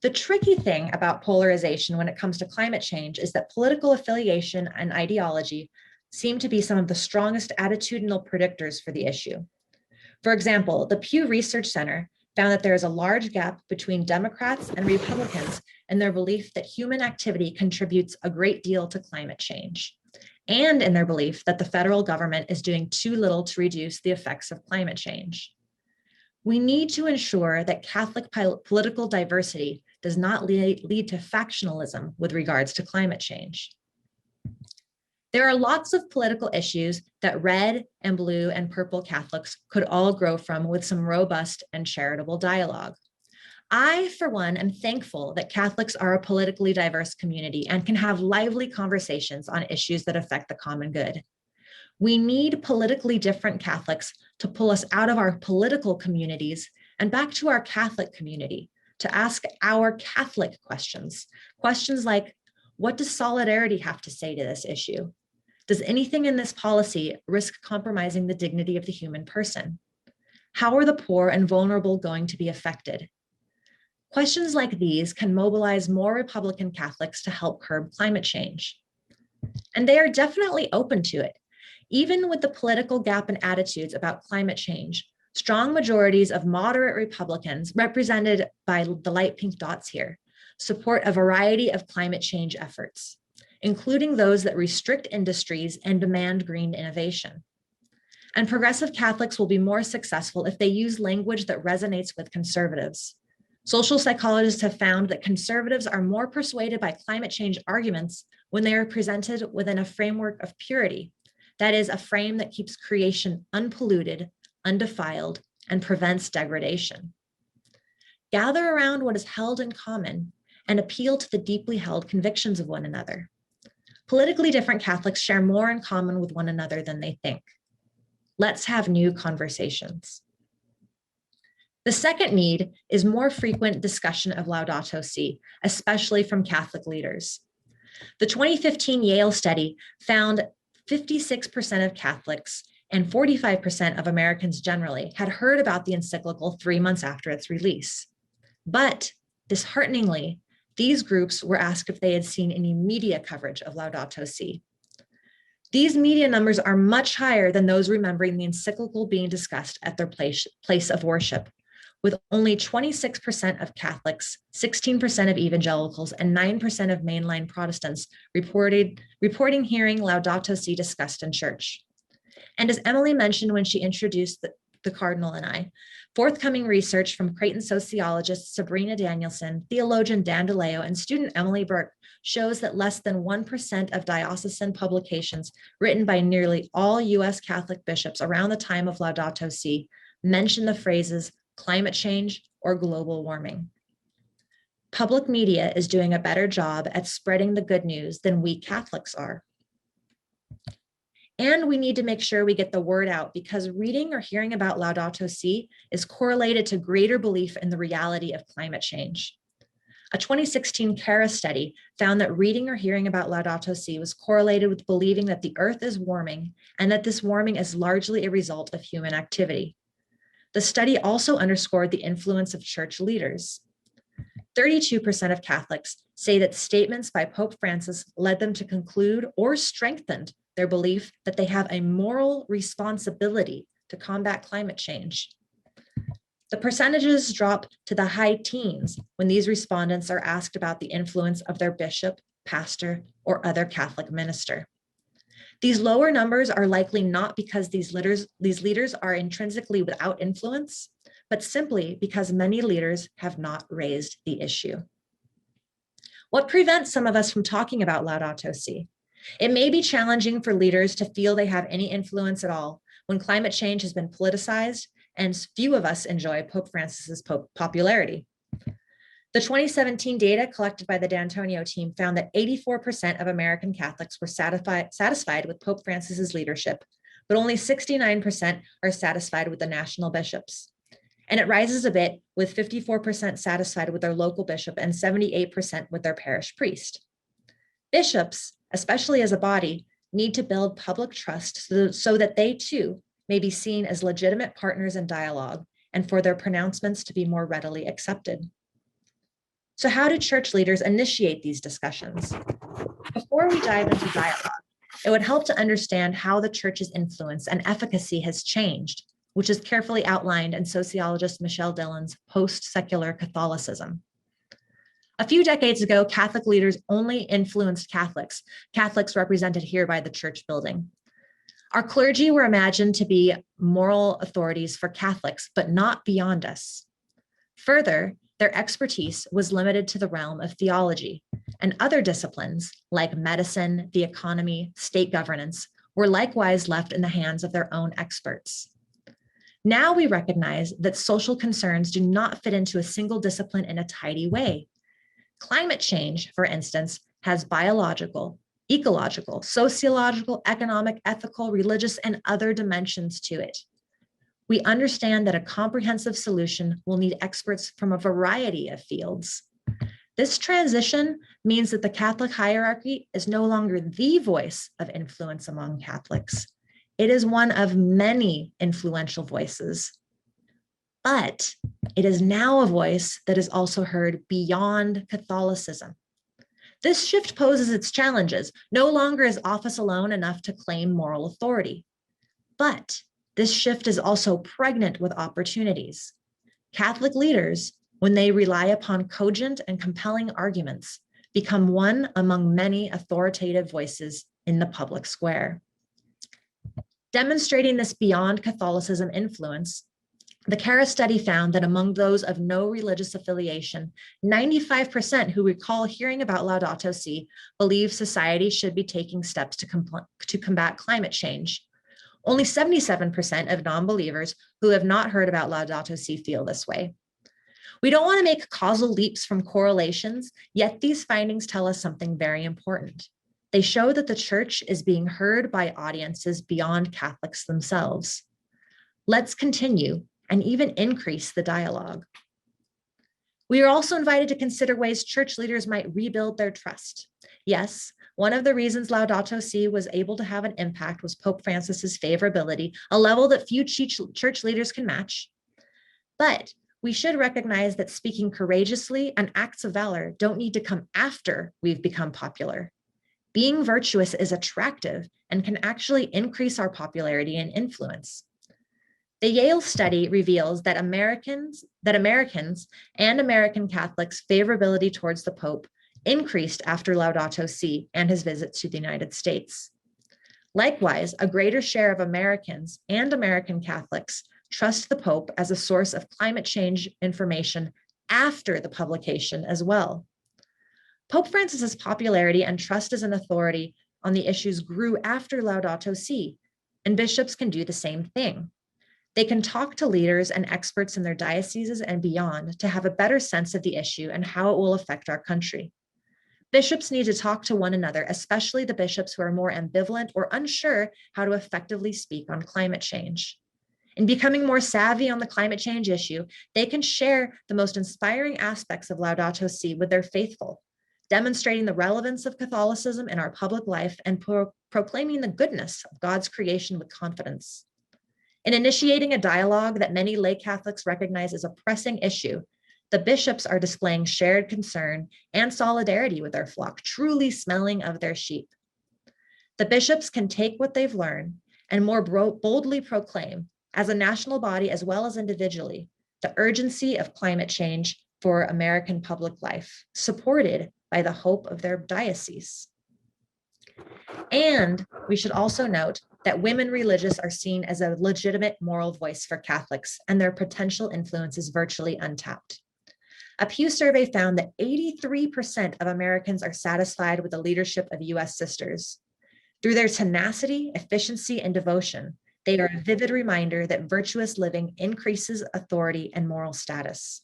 The tricky thing about polarization when it comes to climate change is that political affiliation and ideology seem to be some of the strongest attitudinal predictors for the issue. For example, the Pew Research Center found that there is a large gap between Democrats and Republicans in their belief that human activity contributes a great deal to climate change, and in their belief that the federal government is doing too little to reduce the effects of climate change. We need to ensure that Catholic political diversity does not lead to factionalism with regards to climate change. There are lots of political issues that red and blue and purple Catholics could all grow from with some robust and charitable dialogue. I, for one, am thankful that Catholics are a politically diverse community and can have lively conversations on issues that affect the common good. We need politically different Catholics to pull us out of our political communities and back to our Catholic community to ask our Catholic questions. Questions like, what does solidarity have to say to this issue? Does anything in this policy risk compromising the dignity of the human person? How are the poor and vulnerable going to be affected? Questions like these can mobilize more Republican Catholics to help curb climate change. And they are definitely open to it. Even with the political gap in attitudes about climate change, strong majorities of moderate Republicans, represented by the light pink dots here, support a variety of climate change efforts, including those that restrict industries and demand green innovation. And progressive Catholics will be more successful if they use language that resonates with conservatives. Social psychologists have found that conservatives are more persuaded by climate change arguments when they are presented within a framework of purity. That is, a frame that keeps creation unpolluted, undefiled, and prevents degradation. Gather around what is held in common and appeal to the deeply held convictions of one another. Politically different Catholics share more in common with one another than they think. Let's have new conversations. The second need is more frequent discussion of Laudato Si', especially from Catholic leaders. The 2015 Yale study found 56% of Catholics and 45% of Americans generally had heard about the encyclical 3 months after its release. But dishearteningly, these groups were asked if they had seen any media coverage of Laudato Si'. These media numbers are much higher than those remembering the encyclical being discussed at their place of worship, with only 26% of Catholics, 16% of evangelicals, and 9% of mainline Protestants reporting hearing Laudato Si' discussed in church. And as Emily mentioned when she introduced the Cardinal and I, forthcoming research from Creighton sociologist Sabrina Danielson, theologian Dan DeLeo, and student Emily Burke shows that less than 1% of diocesan publications written by nearly all US Catholic bishops around the time of Laudato Si' mention the phrases climate change or global warming. Public media is doing a better job at spreading the good news than we Catholics are. And we need to make sure we get the word out, because reading or hearing about Laudato Si' is correlated to greater belief in the reality of climate change. A 2016 CARA study found that reading or hearing about Laudato Si' was correlated with believing that the earth is warming and that this warming is largely a result of human activity. The study also underscored the influence of church leaders. 32% of Catholics say that statements by Pope Francis led them to conclude or strengthened their belief that they have a moral responsibility to combat climate change. The percentages drop to the high teens when these respondents are asked about the influence of their bishop, pastor, or other Catholic minister. These lower numbers are likely not because these leaders are intrinsically without influence, but simply because many leaders have not raised the issue. What prevents some of us from talking about Laudato Si? It may be challenging for leaders to feel they have any influence at all when climate change has been politicized and few of us enjoy Pope Francis's popularity. The 2017 data collected by the D'Antonio team found that 84% of American Catholics were satisfied with Pope Francis's leadership, but only 69% are satisfied with the national bishops. And it rises a bit, with 54% satisfied with their local bishop and 78% with their parish priest. Bishops, especially as a body, need to build public trust so that they too may be seen as legitimate partners in dialogue and for their pronouncements to be more readily accepted. So how do church leaders initiate these discussions? Before we dive into dialogue, it would help to understand how the church's influence and efficacy has changed, which is carefully outlined in sociologist Michelle Dillon's Post-Secular Catholicism. A few decades ago, Catholic leaders only influenced Catholics represented here by the church building. Our clergy were imagined to be moral authorities for Catholics, but not beyond us. Further, their expertise was limited to the realm of theology, and other disciplines like medicine, the economy, state governance were likewise left in the hands of their own experts. Now we recognize that social concerns do not fit into a single discipline in a tidy way. Climate change, for instance, has biological, ecological, sociological, economic, ethical, religious, and other dimensions to it. We understand that a comprehensive solution will need experts from a variety of fields. This transition means that the Catholic hierarchy is no longer the voice of influence among Catholics. It is one of many influential voices, but it is now a voice that is also heard beyond Catholicism. This shift poses its challenges. No longer is office alone enough to claim moral authority, but this shift is also pregnant with opportunities. Catholic leaders, when they rely upon cogent and compelling arguments, become one among many authoritative voices in the public square. Demonstrating this beyond Catholicism influence, the CARA study found that among those of no religious affiliation, 95% who recall hearing about Laudato Si believe society should be taking steps to combat climate change. Only 77% of non-believers who have not heard about Laudato Si feel this way. We don't want to make causal leaps from correlations, yet these findings tell us something very important. They show that the church is being heard by audiences beyond Catholics themselves. Let's continue and even increase the dialogue. We are also invited to consider ways church leaders might rebuild their trust. Yes, one of the reasons Laudato Si was able to have an impact was Pope Francis's favorability, a level that few church leaders can match. But we should recognize that speaking courageously and acts of valor don't need to come after we've become popular. Being virtuous is attractive and can actually increase our popularity and influence. The Yale study reveals that Americans and American Catholics' favorability towards the Pope increased after Laudato Si and his visit to the United States. Likewise, a greater share of Americans and American Catholics trust the Pope as a source of climate change information after the publication as well. Pope Francis's popularity and trust as an authority on the issues grew after Laudato Si, and bishops can do the same thing. They can talk to leaders and experts in their dioceses and beyond to have a better sense of the issue and how it will affect our country. Bishops need to talk to one another, especially the bishops who are more ambivalent or unsure how to effectively speak on climate change. In becoming more savvy on the climate change issue, they can share the most inspiring aspects of Laudato Si with their faithful, demonstrating the relevance of Catholicism in our public life and proclaiming the goodness of God's creation with confidence. In initiating a dialogue that many lay Catholics recognize as a pressing issue, the bishops are displaying shared concern and solidarity with their flock, truly smelling of their sheep. The bishops can take what they've learned and more boldly proclaim, as a national body as well as individually, the urgency of climate change for American public life, supported by the hope of their diocese. And we should also note that women religious are seen as a legitimate moral voice for Catholics, and their potential influence is virtually untapped. A Pew survey found that 83% of Americans are satisfied with the leadership of U.S. sisters. Through their tenacity, efficiency, and devotion, they are a vivid reminder that virtuous living increases authority and moral status.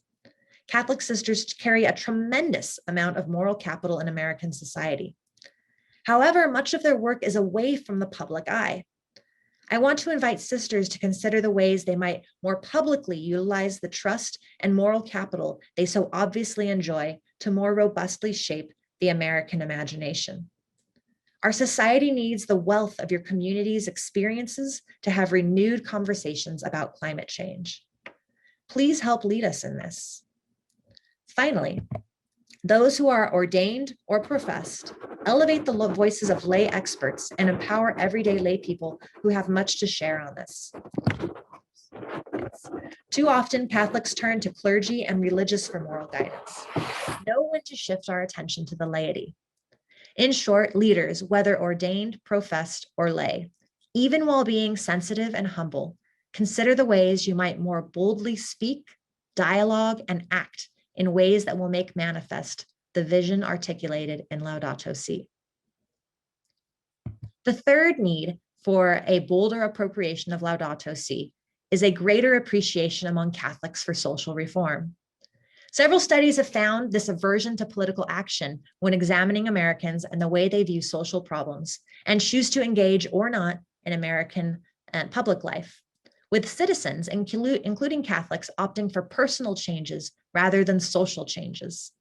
Catholic sisters carry a tremendous amount of moral capital in American society. However, much of their work is away from the public eye. I want to invite sisters to consider the ways they might more publicly utilize the trust and moral capital they so obviously enjoy to more robustly shape the American imagination. Our society needs the wealth of your community's experiences to have renewed conversations about climate change. Please help lead us in this. Finally, those who are ordained or professed elevate the voices of lay experts and empower everyday lay people who have much to share on this. Too often, Catholics turn to clergy and religious for moral guidance. Know when to shift our attention to the laity. In short, leaders, whether ordained, professed, or lay, even while being sensitive and humble, consider the ways you might more boldly speak, dialogue, and act in ways that will make manifest the vision articulated in Laudato Si. The third need for a bolder appropriation of Laudato Si is a greater appreciation among Catholics for social reform. Several studies have found this aversion to political action when examining Americans and the way they view social problems and choose to engage or not in American public life, with citizens, including Catholics, opting for personal changes rather than social changes.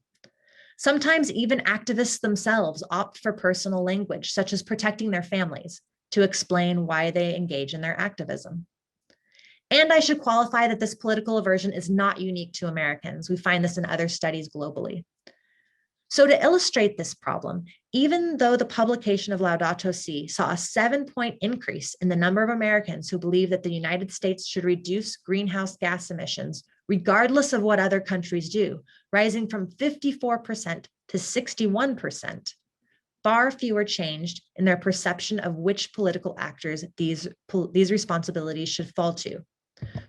Sometimes even activists themselves opt for personal language, such as protecting their families, to explain why they engage in their activism. And I should qualify that this political aversion is not unique to Americans. We find this in other studies globally. So to illustrate this problem, even though the publication of Laudato Si saw a 7-point increase in the number of Americans who believe that the United States should reduce greenhouse gas emissions, regardless of what other countries do, rising from 54% to 61%, far fewer changed in their perception of which political actors these responsibilities should fall to.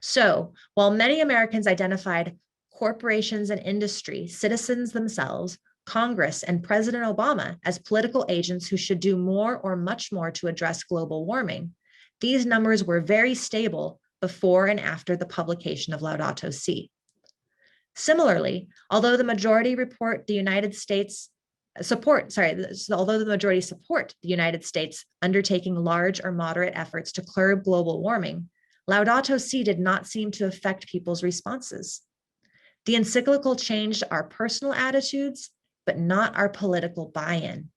So while many Americans identified corporations and industry, citizens themselves, Congress, and President Obama as political agents who should do more or much more to address global warming, these numbers were very stable before and after the publication of Laudato Si. Similarly, although the majority support the United States undertaking large or moderate efforts to curb global warming, Laudato Si did not seem to affect people's responses. The encyclical changed our personal attitudes, but not our political buy-in.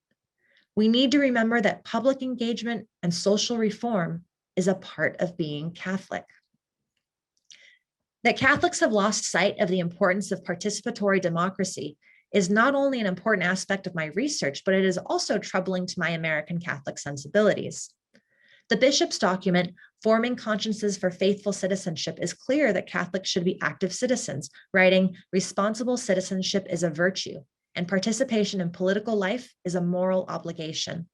We need to remember that public engagement and social reform is a part of being Catholic. That Catholics have lost sight of the importance of participatory democracy is not only an important aspect of my research, but it is also troubling to my American Catholic sensibilities. The bishop's document, Forming Consciences for Faithful Citizenship, is clear that Catholics should be active citizens, writing, "Responsible citizenship is a virtue, and participation in political life is a moral obligation."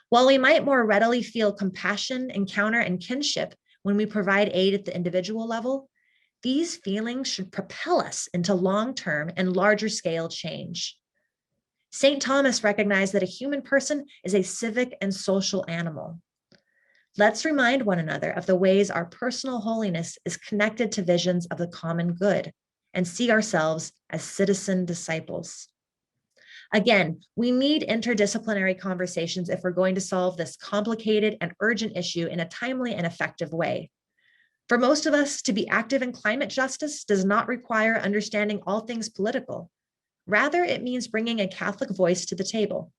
While we might more readily feel compassion, encounter, and kinship when we provide aid at the individual level, these feelings should propel us into long-term and larger scale change. St. Thomas recognized that a human person is a civic and social animal. Let's remind one another of the ways our personal holiness is connected to visions of the common good and see ourselves as citizen disciples. Again, we need interdisciplinary conversations if we're going to solve this complicated and urgent issue in a timely and effective way. For most of us, to be active in climate justice does not require understanding all things political. Rather, it means bringing a Catholic voice to the table.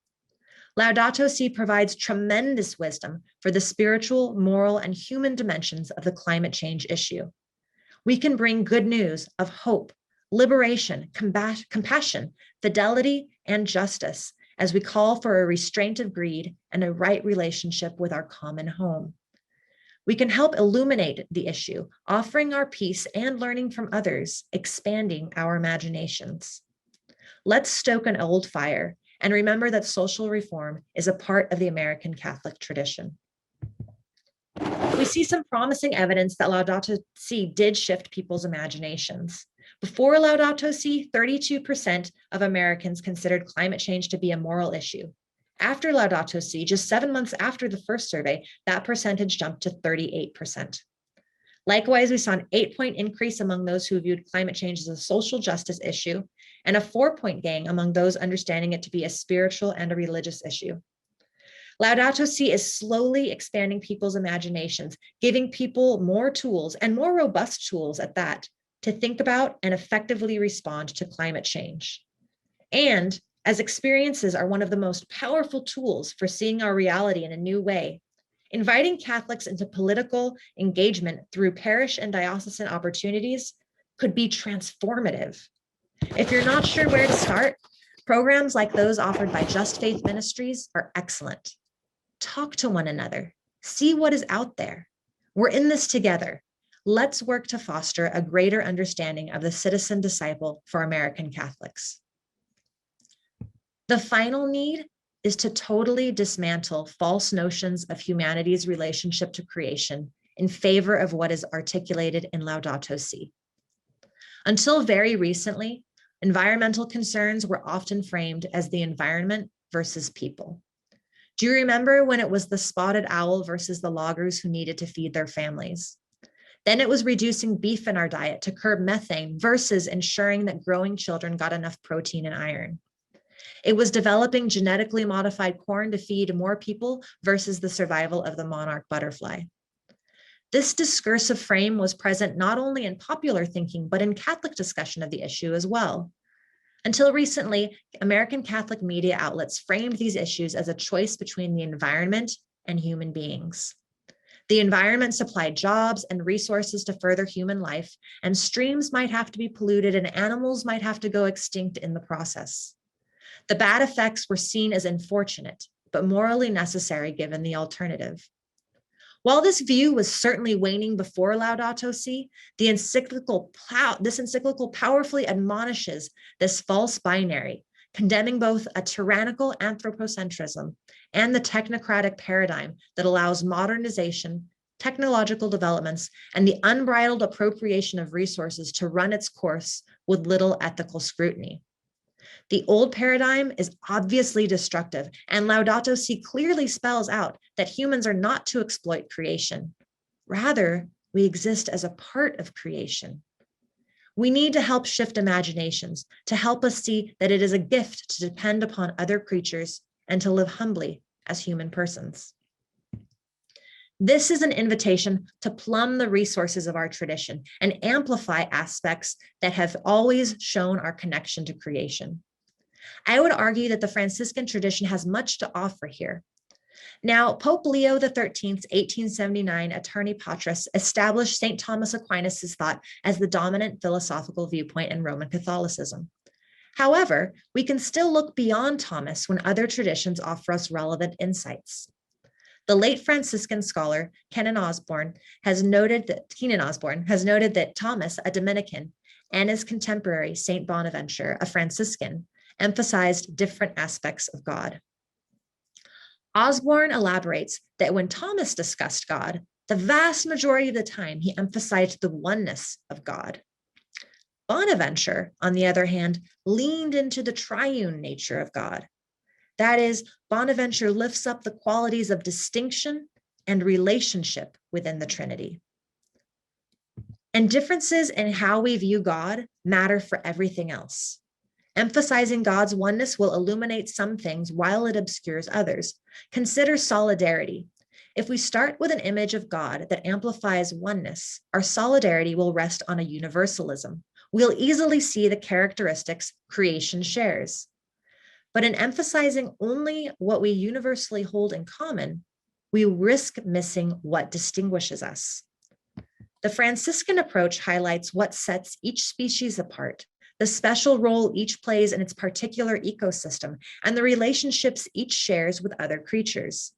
Laudato Si provides tremendous wisdom for the spiritual, moral, and human dimensions of the climate change issue. We can bring good news of hope, liberation, compassion, fidelity, and justice as we call for a restraint of greed and a right relationship with our common home. We can help illuminate the issue, offering our peace and learning from others, expanding our imaginations. Let's stoke an old fire and remember that social reform is a part of the American Catholic tradition. We see some promising evidence that Laudato Si did shift people's imaginations. Before Laudato Si, 32% of Americans considered climate change to be a moral issue. After Laudato Si, just 7 months after the first survey, that percentage jumped to 38%. Likewise, we saw an 8-point increase among those who viewed climate change as a social justice issue, and a 4-point gain among those understanding it to be a spiritual and a religious issue. Laudato Si is slowly expanding people's imaginations, giving people more tools, and more robust tools at that, to think about and effectively respond to climate change. And as experiences are one of the most powerful tools for seeing our reality in a new way, inviting Catholics into political engagement through parish and diocesan opportunities could be transformative. If you're not sure where to start, programs like those offered by Just Faith Ministries are excellent. Talk to one another, see what is out there. We're in this together. Let's work to foster a greater understanding of the citizen disciple for American Catholics. The final need is to totally dismantle false notions of humanity's relationship to creation in favor of what is articulated in Laudato Si. Until very recently, environmental concerns were often framed as the environment versus people. Do you remember when it was the spotted owl versus the loggers who needed to feed their families? Then it was reducing beef in our diet to curb methane versus ensuring that growing children got enough protein and iron. It was developing genetically modified corn to feed more people versus the survival of the monarch butterfly. This discursive frame was present not only in popular thinking, but in Catholic discussion of the issue as well. Until recently, American Catholic media outlets framed these issues as a choice between the environment and human beings. The environment supplied jobs and resources to further human life, and streams might have to be polluted and animals might have to go extinct in the process. The bad effects were seen as unfortunate, but morally necessary given the alternative. While this view was certainly waning before Laudato Si, this encyclical powerfully admonishes this false binary, condemning both a tyrannical anthropocentrism and the technocratic paradigm that allows modernization, technological developments, and the unbridled appropriation of resources to run its course with little ethical scrutiny. The old paradigm is obviously destructive, and Laudato Si clearly spells out that humans are not to exploit creation. Rather, we exist as a part of creation. We need to help shift imaginations, to help us see that it is a gift to depend upon other creatures and to live humbly as human persons. This is an invitation to plumb the resources of our tradition and amplify aspects that have always shown our connection to creation. I would argue that the Franciscan tradition has much to offer here. Now, Pope Leo XIII's 1879 Aeterni Patris established St. Thomas Aquinas' thought as the dominant philosophical viewpoint in Roman Catholicism. However, we can still look beyond Thomas when other traditions offer us relevant insights. The late Franciscan scholar Keenan Osborne has noted that Thomas, a Dominican, and his contemporary St. Bonaventure, a Franciscan, emphasized different aspects of God. Osborne elaborates that when Thomas discussed God, the vast majority of the time he emphasized the oneness of God. Bonaventure, on the other hand, leaned into the triune nature of God. That is, Bonaventure lifts up the qualities of distinction and relationship within the Trinity. And differences in how we view God matter for everything else. Emphasizing God's oneness will illuminate some things while it obscures others. Consider solidarity. If we start with an image of God that amplifies oneness, our solidarity will rest on a universalism. We'll easily see the characteristics creation shares. But in emphasizing only what we universally hold in common, we risk missing what distinguishes us. The Franciscan approach highlights what sets each species apart, the special role each plays in its particular ecosystem, and the relationships each shares with other creatures.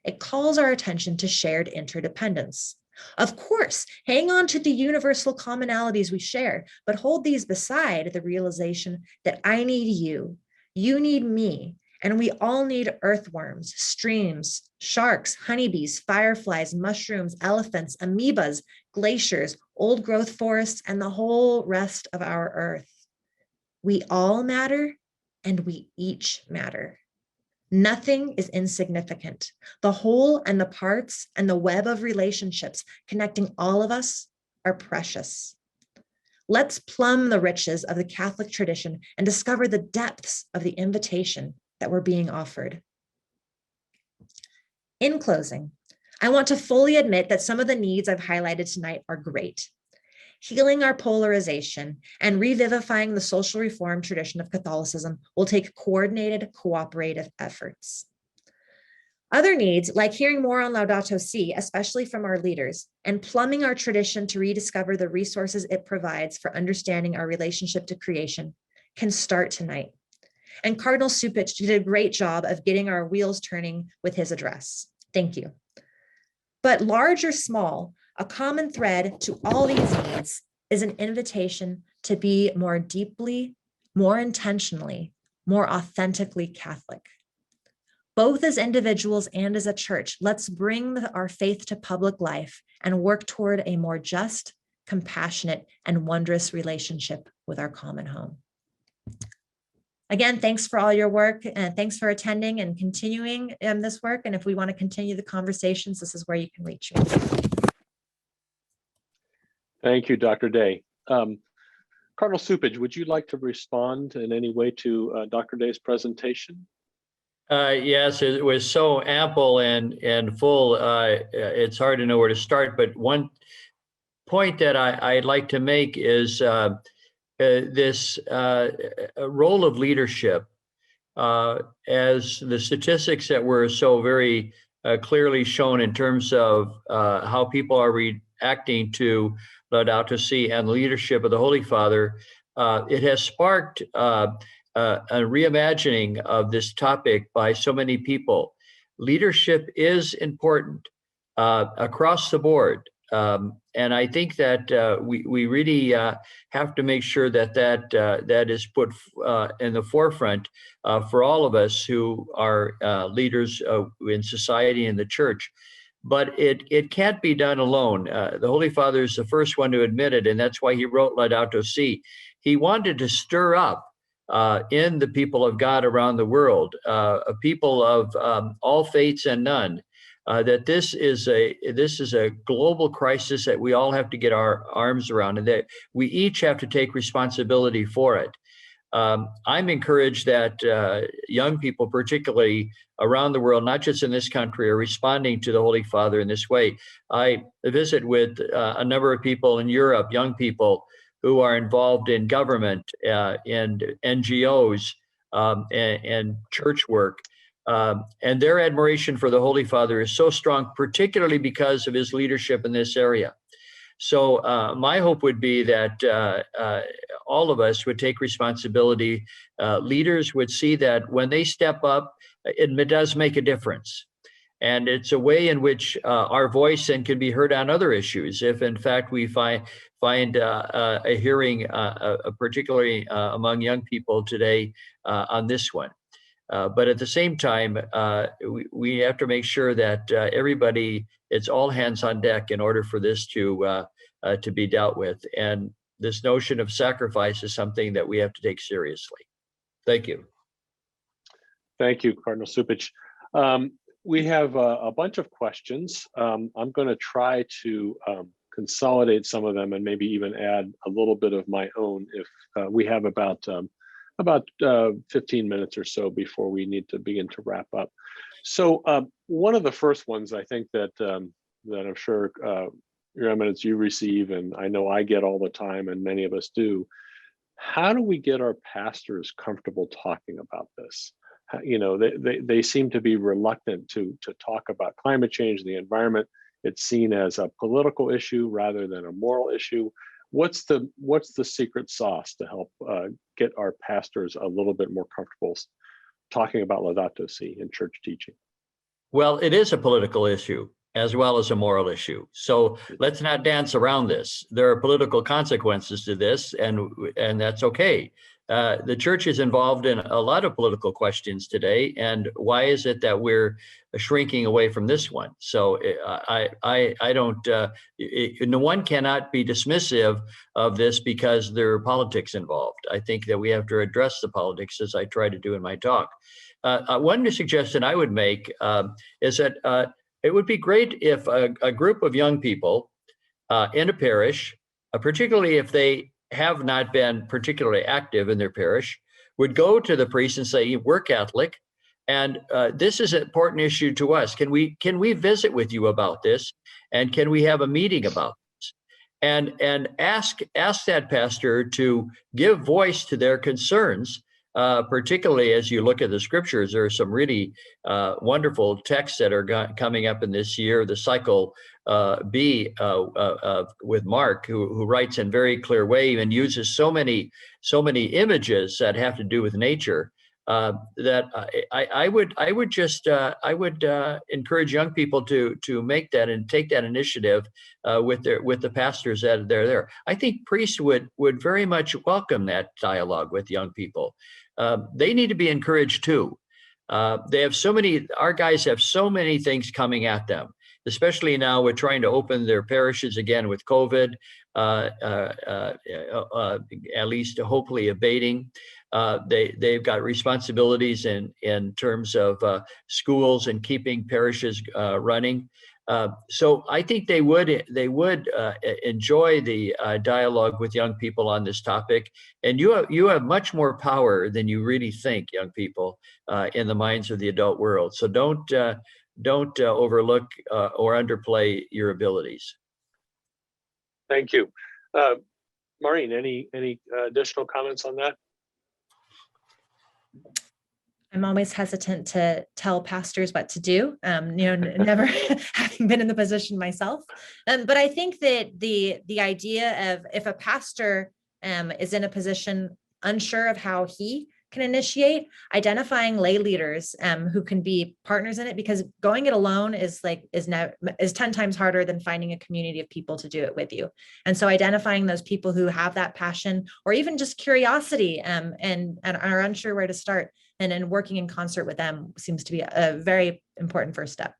It calls our attention to shared interdependence. Of course, hang on to the universal commonalities we share, but hold these beside the realization that I need you, you need me, And we all need earthworms, streams, sharks, honeybees, fireflies, mushrooms, elephants, amoebas, glaciers, old growth forests, and the whole rest of our earth. We all matter, and we each matter. Nothing is insignificant. The whole and the parts and the web of relationships connecting all of us are precious. Let's plumb the riches of the Catholic tradition and discover the depths of the invitation that we're being offered. In closing, I want to fully admit that some of the needs I've highlighted tonight are great. Healing our polarization and revivifying the social reform tradition of Catholicism will take coordinated, cooperative efforts. Other needs, like hearing more on Laudato Si', especially from our leaders, and plumbing our tradition to rediscover the resources it provides for understanding our relationship to creation, can start tonight. And Cardinal Cupich did a great job of getting our wheels turning with his address. Thank you. But large or small, a common thread to all these needs is an invitation to be more deeply, more intentionally, more authentically Catholic. Both as individuals and as a church, let's bring our faith to public life and work toward a more just, compassionate, and wondrous relationship with our common home. Again, thanks for all your work, and thanks for attending and continuing this work. And if we want to continue the conversations, this is where you can reach me. Thank you, Dr. Day. Cardinal Cupich, would you like to respond in any way to Dr. Day's presentation? Yes, it was so ample and full. It's hard to know where to start, but one point that I'd like to make is this role of leadership. As the statistics that were so very clearly shown in terms of how people are reacting to Laudato Si' and the leadership of the Holy Father, it has sparked a reimagining of this topic by so many people. Leadership is important across the board. And I think that we really have to make sure that that is put in the forefront for all of us who are leaders in society and the church. But it can't be done alone. The Holy Father is the first one to admit it, and that's why he wrote Laudato Si'. He wanted to stir up in the people of God around the world, a people of all faiths and none, that this is a global crisis that we all have to get our arms around, and that we each have to take responsibility for it. I'm encouraged that young people, particularly around the world, not just in this country, are responding to the Holy Father in this way. I visit with a number of people in Europe, young people who are involved in government and NGOs and church work. And their admiration for the Holy Father is so strong, particularly because of his leadership in this area. So my hope would be that all of us would take responsibility. Leaders would see that when they step up, it does make a difference. And it's a way in which our voice then can be heard on other issues. If in fact we find a hearing, particularly among young people today on this one. But at the same time, we have to make sure that everybody, it's all hands on deck in order for this to be dealt with. And this notion of sacrifice is something that we have to take seriously. Thank you. Thank you, Cardinal Cupich. We have a bunch of questions. I'm going to try to consolidate some of them and maybe even add a little bit of my own if we have about 15 minutes or so before we need to begin to wrap up. So one of the first ones I think that I'm sure Your Eminence you receive, and I know I get all the time, and many of us do. How do we get our pastors comfortable talking about this? You know, they seem to be reluctant to talk about climate change, the environment. It's seen as a political issue rather than a moral issue. What's the secret sauce to help get our pastors a little bit more comfortable talking about Laudato Si' in church teaching? Well, it is a political issue as well as a moral issue. So let's not dance around this. There are political consequences to this, and that's okay. The church is involved in a lot of political questions today, and why is it that we're shrinking away from this one? So I don't. No one cannot be dismissive of this because there are politics involved. I think that we have to address the politics, as I try to do in my talk. One suggestion I would make is that it would be great if a group of young people in a parish, particularly if they have not been particularly active in their parish, would go to the priest and say, we're Catholic, and this is an important issue to us. Can we visit with you about this? And can we have a meeting about this? And ask that pastor to give voice to their concerns, particularly as you look at the scriptures. There are some really wonderful texts that are coming up in this year. The cycle B with Mark, who writes in very clear way and uses so many images that have to do with nature, that I would encourage young people to make that and take that initiative with the pastors that they're there. I think priests would very much welcome that dialogue with young people. They need to be encouraged too. They have our guys have so many things coming at them, especially now we're trying to open their parishes again with COVID, at least hopefully abating. They've got responsibilities in terms of schools and keeping parishes running. So I think they would enjoy the dialogue with young people on this topic. And you have much more power than you really think, young people, in the minds of the adult world. So don't overlook or underplay your abilities. Thank you. Maureen, any additional comments on that? I'm always hesitant to tell pastors what to do, never having been in the position myself. But I think that the idea of if a pastor is in a position unsure of how he can initiate, identifying lay leaders who can be partners in it, because going it alone is 10 times harder than finding a community of people to do it with you. And so identifying those people who have that passion or even just curiosity and are unsure where to start, and then working in concert with them seems to be a very important first step.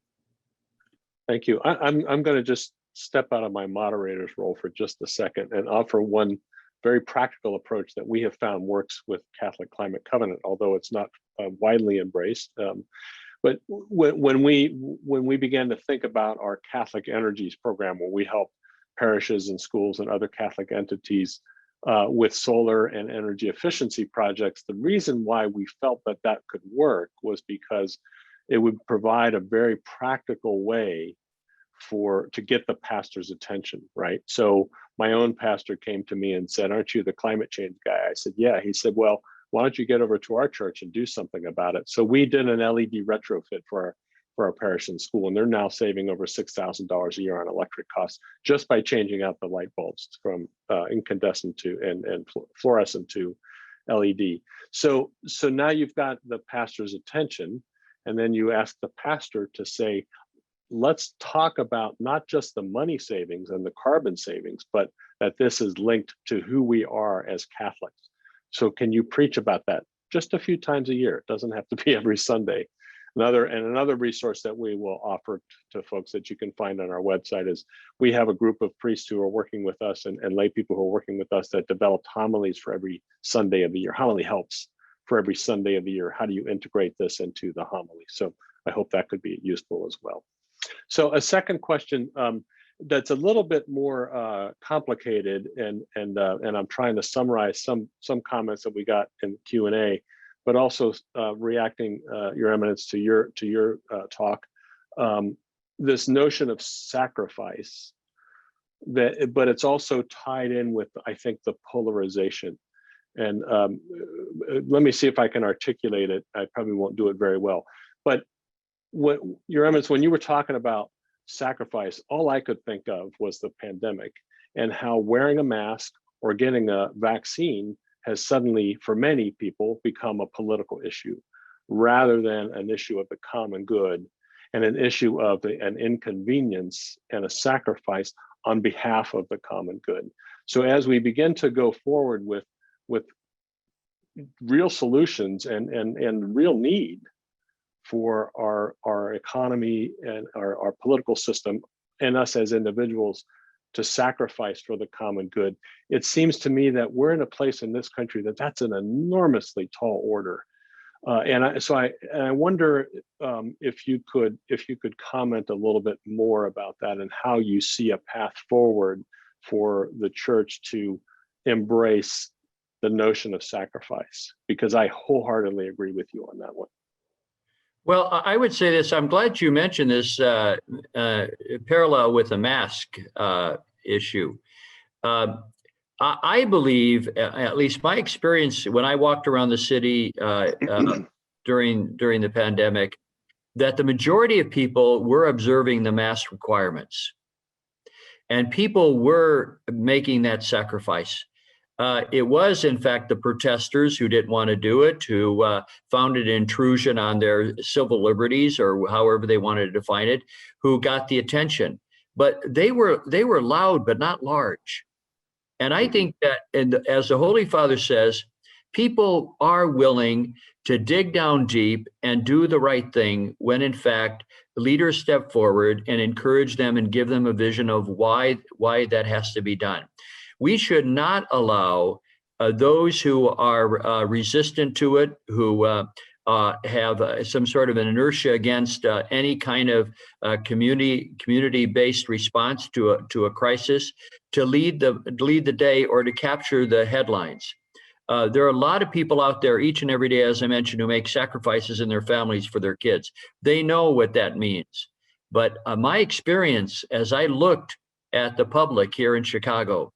Thank you. I'm going to just step out of my moderator's role for just a second and offer one very practical approach that we have found works with Catholic Climate Covenant, although it's not widely embraced. But when we began to think about our Catholic Energies program, where we help parishes and schools and other Catholic entities with solar and energy efficiency projects, the reason why we felt that could work was because it would provide a very practical way to get the pastor's attention, right? So my own pastor came to me and said, "Aren't you the climate change guy?" I said, "Yeah." He said, "Well, why don't you get over to our church and do something about it?" So we did an LED retrofit for our parish and school, and they're now saving over $6,000 a year on electric costs just by changing out the light bulbs from incandescent to and fluorescent to LED. So now you've got the pastor's attention, and then you ask the pastor to say, let's talk about not just the money savings and the carbon savings, but that this is linked to who we are as Catholics. So can you preach about that just a few times a year? It doesn't have to be every Sunday. Another resource that we will offer to folks that you can find on our website is we have a group of priests who are working with us and lay people who are working with us that developed homilies for every Sunday of the year. Homily helps for every Sunday of the year. How do you integrate this into the homily? So I hope that could be useful as well. So a second question that's a little bit more complicated, and I'm trying to summarize some comments that we got in Q&A, but also reacting, Your Eminence, to your talk. This notion of sacrifice, but it's also tied in with, I think, the polarization. And let me see if I can articulate it. I probably won't do it very well, but Your Eminence, when you were talking about sacrifice, all I could think of was the pandemic and how wearing a mask or getting a vaccine has suddenly, for many people, become a political issue rather than an issue of the common good and an issue of an inconvenience and a sacrifice on behalf of the common good. So as we begin to go forward with real solutions and real need for our economy and our political system and us as individuals to sacrifice for the common good. It seems to me that we're in a place in this country that's an enormously tall order. So I wonder if you could comment a little bit more about that and how you see a path forward for the church to embrace the notion of sacrifice, because I wholeheartedly agree with you on that one. Well, I would say this. I'm glad you mentioned this parallel with the mask issue. I believe, at least my experience when I walked around the city during the pandemic, that the majority of people were observing the mask requirements, and people were making that sacrifice. It was, in fact, the protesters who didn't want to do it, who found it intrusion on their civil liberties, or however they wanted to define it, who got the attention. But they were loud, but not large. And I think that, and as the Holy Father says, people are willing to dig down deep and do the right thing when, in fact, leaders step forward and encourage them and give them a vision of why that has to be done. We should not allow those who are resistant to it, who have some sort of an inertia against any kind of community-based response to a crisis, to lead the day or to capture the headlines. There are a lot of people out there each and every day, as I mentioned, who make sacrifices in their families for their kids. They know what that means. But my experience, as I looked at the public here in Chicago,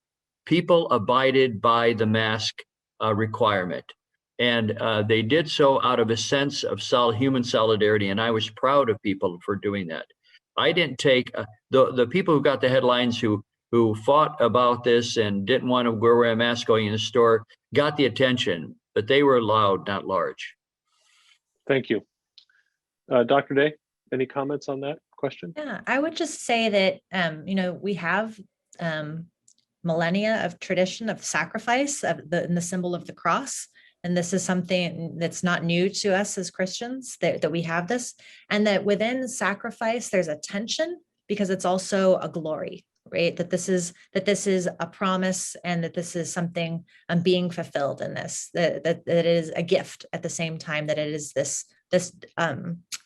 people abided by the mask requirement. And they did so out of a sense of human solidarity. And I was proud of people for doing that. I didn't take the people who got the headlines, who fought about this and didn't want to wear a mask going in the store, got the attention, but they were loud, not large. Thank you. Dr. Day, any comments on that question? Yeah, I would just say that, we have millennia of tradition of sacrifice in the symbol of the cross. And this is something that's not new to us as Christians, that we have this, and that within sacrifice, there's a tension because it's also a glory, right? That this is a promise, and that this is something being fulfilled in this, that it is a gift at the same time that it is this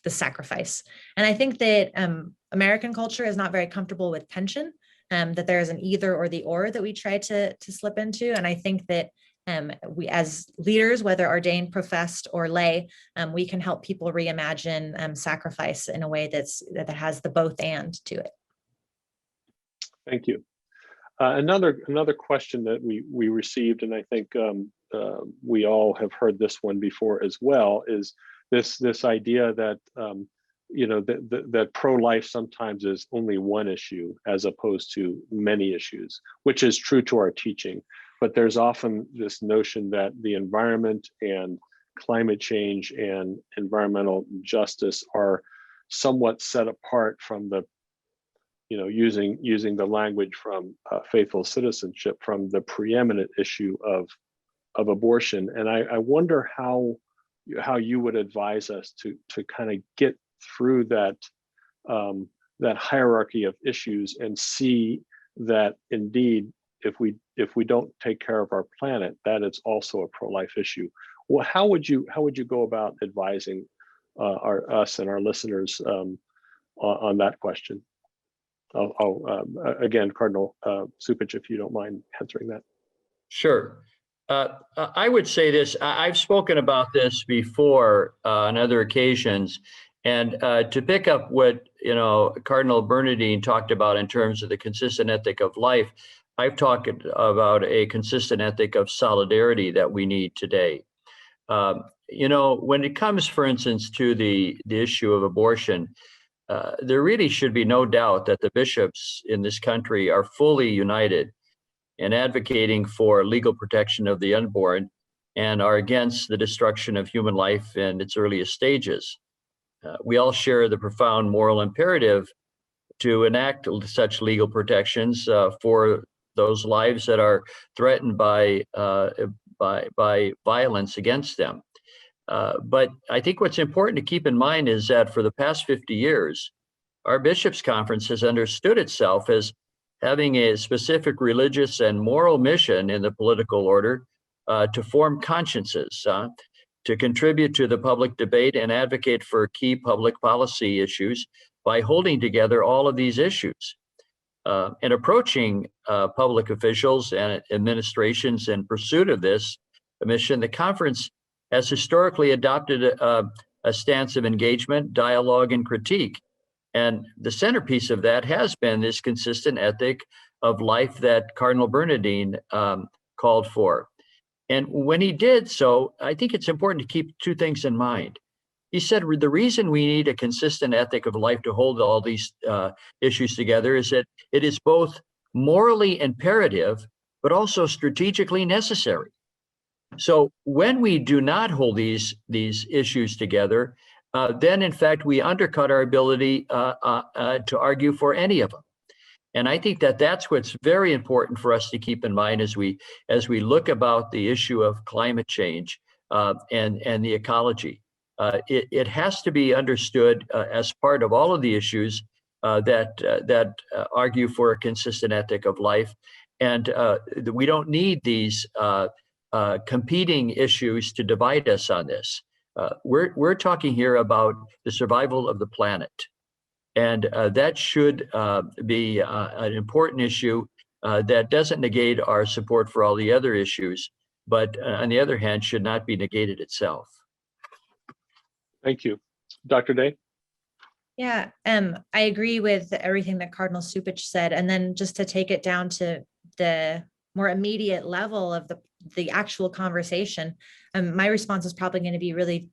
sacrifice. And I think that American culture is not very comfortable with tension, that there is an either or the or that we try to slip into. And I think that we, as leaders, whether ordained, professed, or lay, we can help people reimagine sacrifice in a way that has the both and to it. Thank you. Another question that we received, and I think we all have heard this one before as well, is this idea that that pro-life sometimes is only one issue as opposed to many issues, which is true to our teaching. But there's often this notion that the environment and climate change and environmental justice are somewhat set apart from the, using the language from Faithful Citizenship, from the preeminent issue of abortion. And I wonder how you would advise us to kind of get through that hierarchy of issues and see that indeed, if we don't take care of our planet, that it's also a pro-life issue. Well, how would you go about advising us and our listeners on that question? Again, Cardinal Cupich, if you don't mind answering that. Sure. I would say this. I've spoken about this before on other occasions, and to pick up what Cardinal Bernardin talked about in terms of the consistent ethic of life, I've talked about a consistent ethic of solidarity that we need today. When it comes, for instance, to the issue of abortion, there really should be no doubt that the bishops in this country are fully united in advocating for legal protection of the unborn and are against the destruction of human life in its earliest stages. We all share the profound moral imperative to enact such legal protections for those lives that are threatened by by violence against them. But I think what's important to keep in mind is that for the past 50 years, our bishops' conference has understood itself as having a specific religious and moral mission in the political order to form consciences, to contribute to the public debate and advocate for key public policy issues by holding together all of these issues. And approaching public officials and administrations in pursuit of this mission, the conference has historically adopted a stance of engagement, dialogue, and critique. And the centerpiece of that has been this consistent ethic of life that Cardinal Bernardin called for. And when he did so, I think it's important to keep two things in mind. He said the reason we need a consistent ethic of life to hold all these issues together is that it is both morally imperative, but also strategically necessary. So when we do not hold these issues together, then in fact we undercut our ability to argue for any of them. And I think that that's what's very important for us to keep in mind as we look about the issue of climate change and the ecology. It has to be understood as part of all of the issues that argue for a consistent ethic of life, and we don't need these competing issues to divide us on this. We're talking here about the survival of the planet. And that should be an important issue that doesn't negate our support for all the other issues, but on the other hand, should not be negated itself. Thank you. Dr. Day? Yeah, I agree with everything that Cardinal Cupich said. And then just to take it down to the more immediate level of the actual conversation, my response is probably going to be really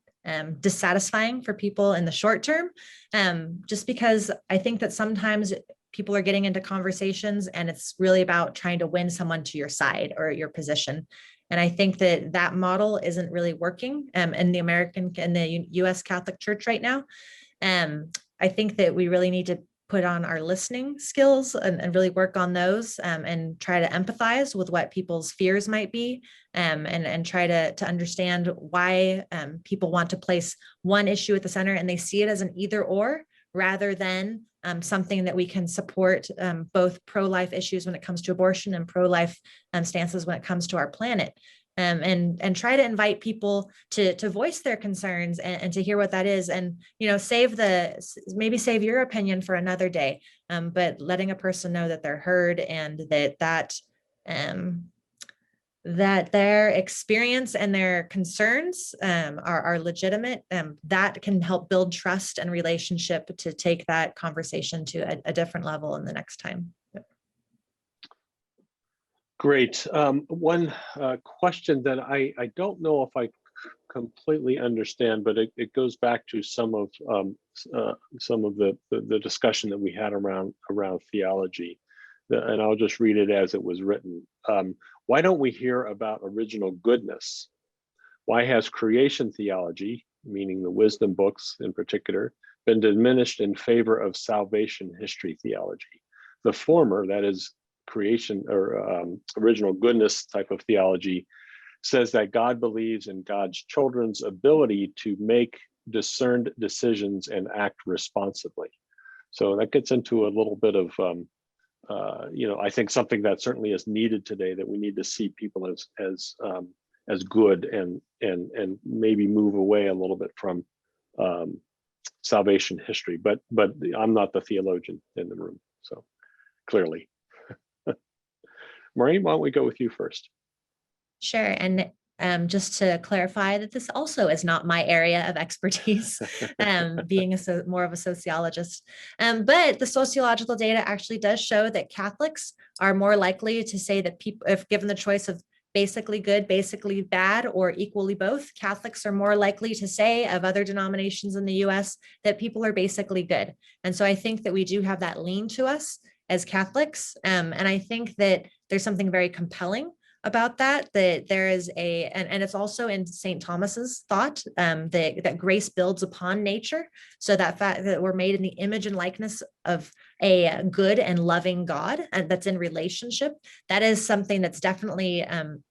dissatisfying for people in the short term, just because I think that sometimes people are getting into conversations and it's really about trying to win someone to your side or your position. And I think that that model isn't really working in the US Catholic Church right now. I think that we really need to put on our listening skills and really work on those and try to empathize with what people's fears might be and try to understand why people want to place one issue at the center and they see it as an either or rather than something that we can support both pro-life issues when it comes to abortion and pro-life stances when it comes to our planet. And try to invite people to voice their concerns and to hear what that is, and maybe save your opinion for another day, but letting a person know that they're heard and that their experience and their concerns are legitimate. That can help build trust and relationship to take that conversation to a different level in the next time. Great. One question that I don't know if I completely understand, but it goes back to some of the discussion that we had around theology, and I'll just read it as it was written. Why don't we hear about original goodness? Why has creation theology, meaning the wisdom books in particular, been diminished in favor of salvation history theology? The former, that is creation or original goodness type of theology, says that God believes in God's children's ability to make discerned decisions and act responsibly. So that gets into a little bit of I think something that certainly is needed today, that we need to see people as good and maybe move away a little bit from salvation history. But I'm not the theologian in the room, so clearly. Maureen, why don't we go with you first? Sure. And just to clarify that this also is not my area of expertise, being more of a sociologist. But the sociological data actually does show that Catholics are more likely to say that people, if given the choice of basically good, basically bad, or equally both, Catholics are more likely to say of other denominations in the US that people are basically good. And so I think that we do have that lean to us as Catholics. And I think that there's something very compelling about that there is and it's also in St. Thomas's thought that grace builds upon nature. So that fact that we're made in the image and likeness of a good and loving God that's in relationship. That is something that's definitely,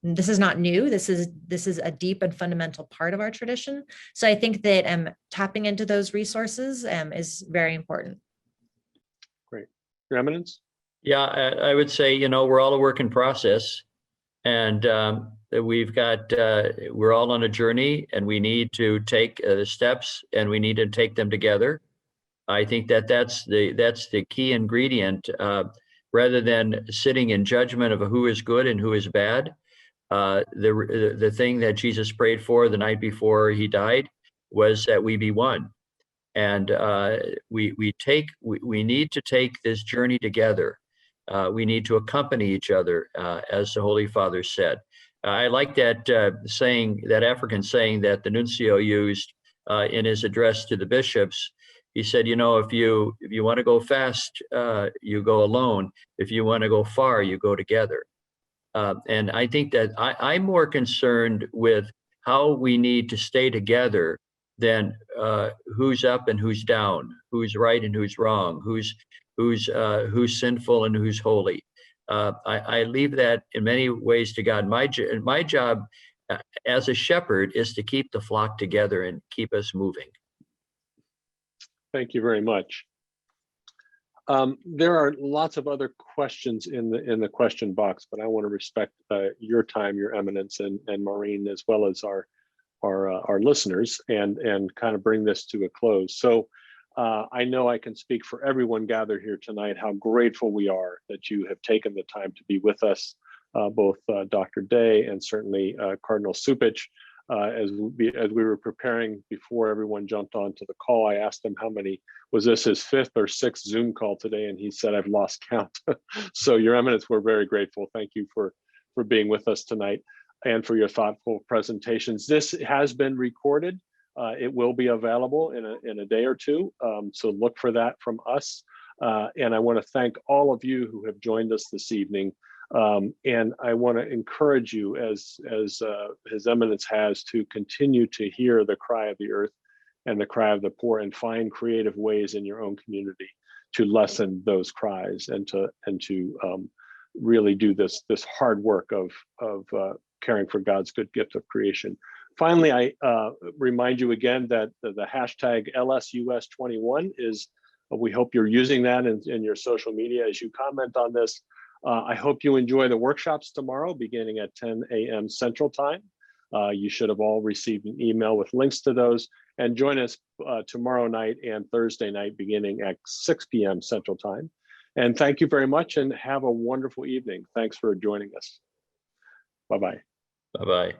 this is not new. This is a deep and fundamental part of our tradition. So I think that tapping into those resources is very important. Great. Your Eminence? Yeah, I would say, we're all a work in process, and we're all on a journey, and we need to take steps, and we need to take them together. I think that's the key ingredient, rather than sitting in judgment of who is good and who is bad. The thing that Jesus prayed for the night before he died was that we be one. And we need to take this journey together. We need to accompany each other, as the Holy Father said. I like that saying, that African saying that the nuncio used in his address to the bishops. He said, if you want to go fast, you go alone. If you want to go far, you go together. And I think that I'm more concerned with how we need to stay together than who's up and who's down, who's right and who's wrong, who's sinful and who's holy. I leave that in many ways to God. My job as a shepherd is to keep the flock together and keep us moving. Thank you very much. There are lots of other questions in the question box, but I want to respect your time, Your Eminence, and Maureen, as well as our listeners, and kind of bring this to a close. So I know I can speak for everyone gathered here tonight how grateful we are that you have taken the time to be with us, both Dr. Day and certainly Cardinal Cupich. As we were preparing before everyone jumped onto the call, I asked him was this his 5th or 6th Zoom call today, and he said, I've lost count. So Your Eminence, we're very grateful. Thank you for being with us tonight and for your thoughtful presentations. This has been recorded. It will be available in a day or two, so look for that from us. And I want to thank all of you who have joined us this evening. And I want to encourage you, as His Eminence has, to continue to hear the cry of the earth and the cry of the poor, and find creative ways in your own community to lessen those cries, and to really do this hard work of caring for God's good gift of creation. Finally, I remind you again that the hashtag LSUS21 is, we hope you're using that in your social media as you comment on this. I hope you enjoy the workshops tomorrow, beginning at 10 a.m. Central Time. You should have all received an email with links to those, and join us tomorrow night and Thursday night, beginning at 6 p.m. Central Time. And thank you very much, and have a wonderful evening. Thanks for joining us. Bye-bye. Bye-bye.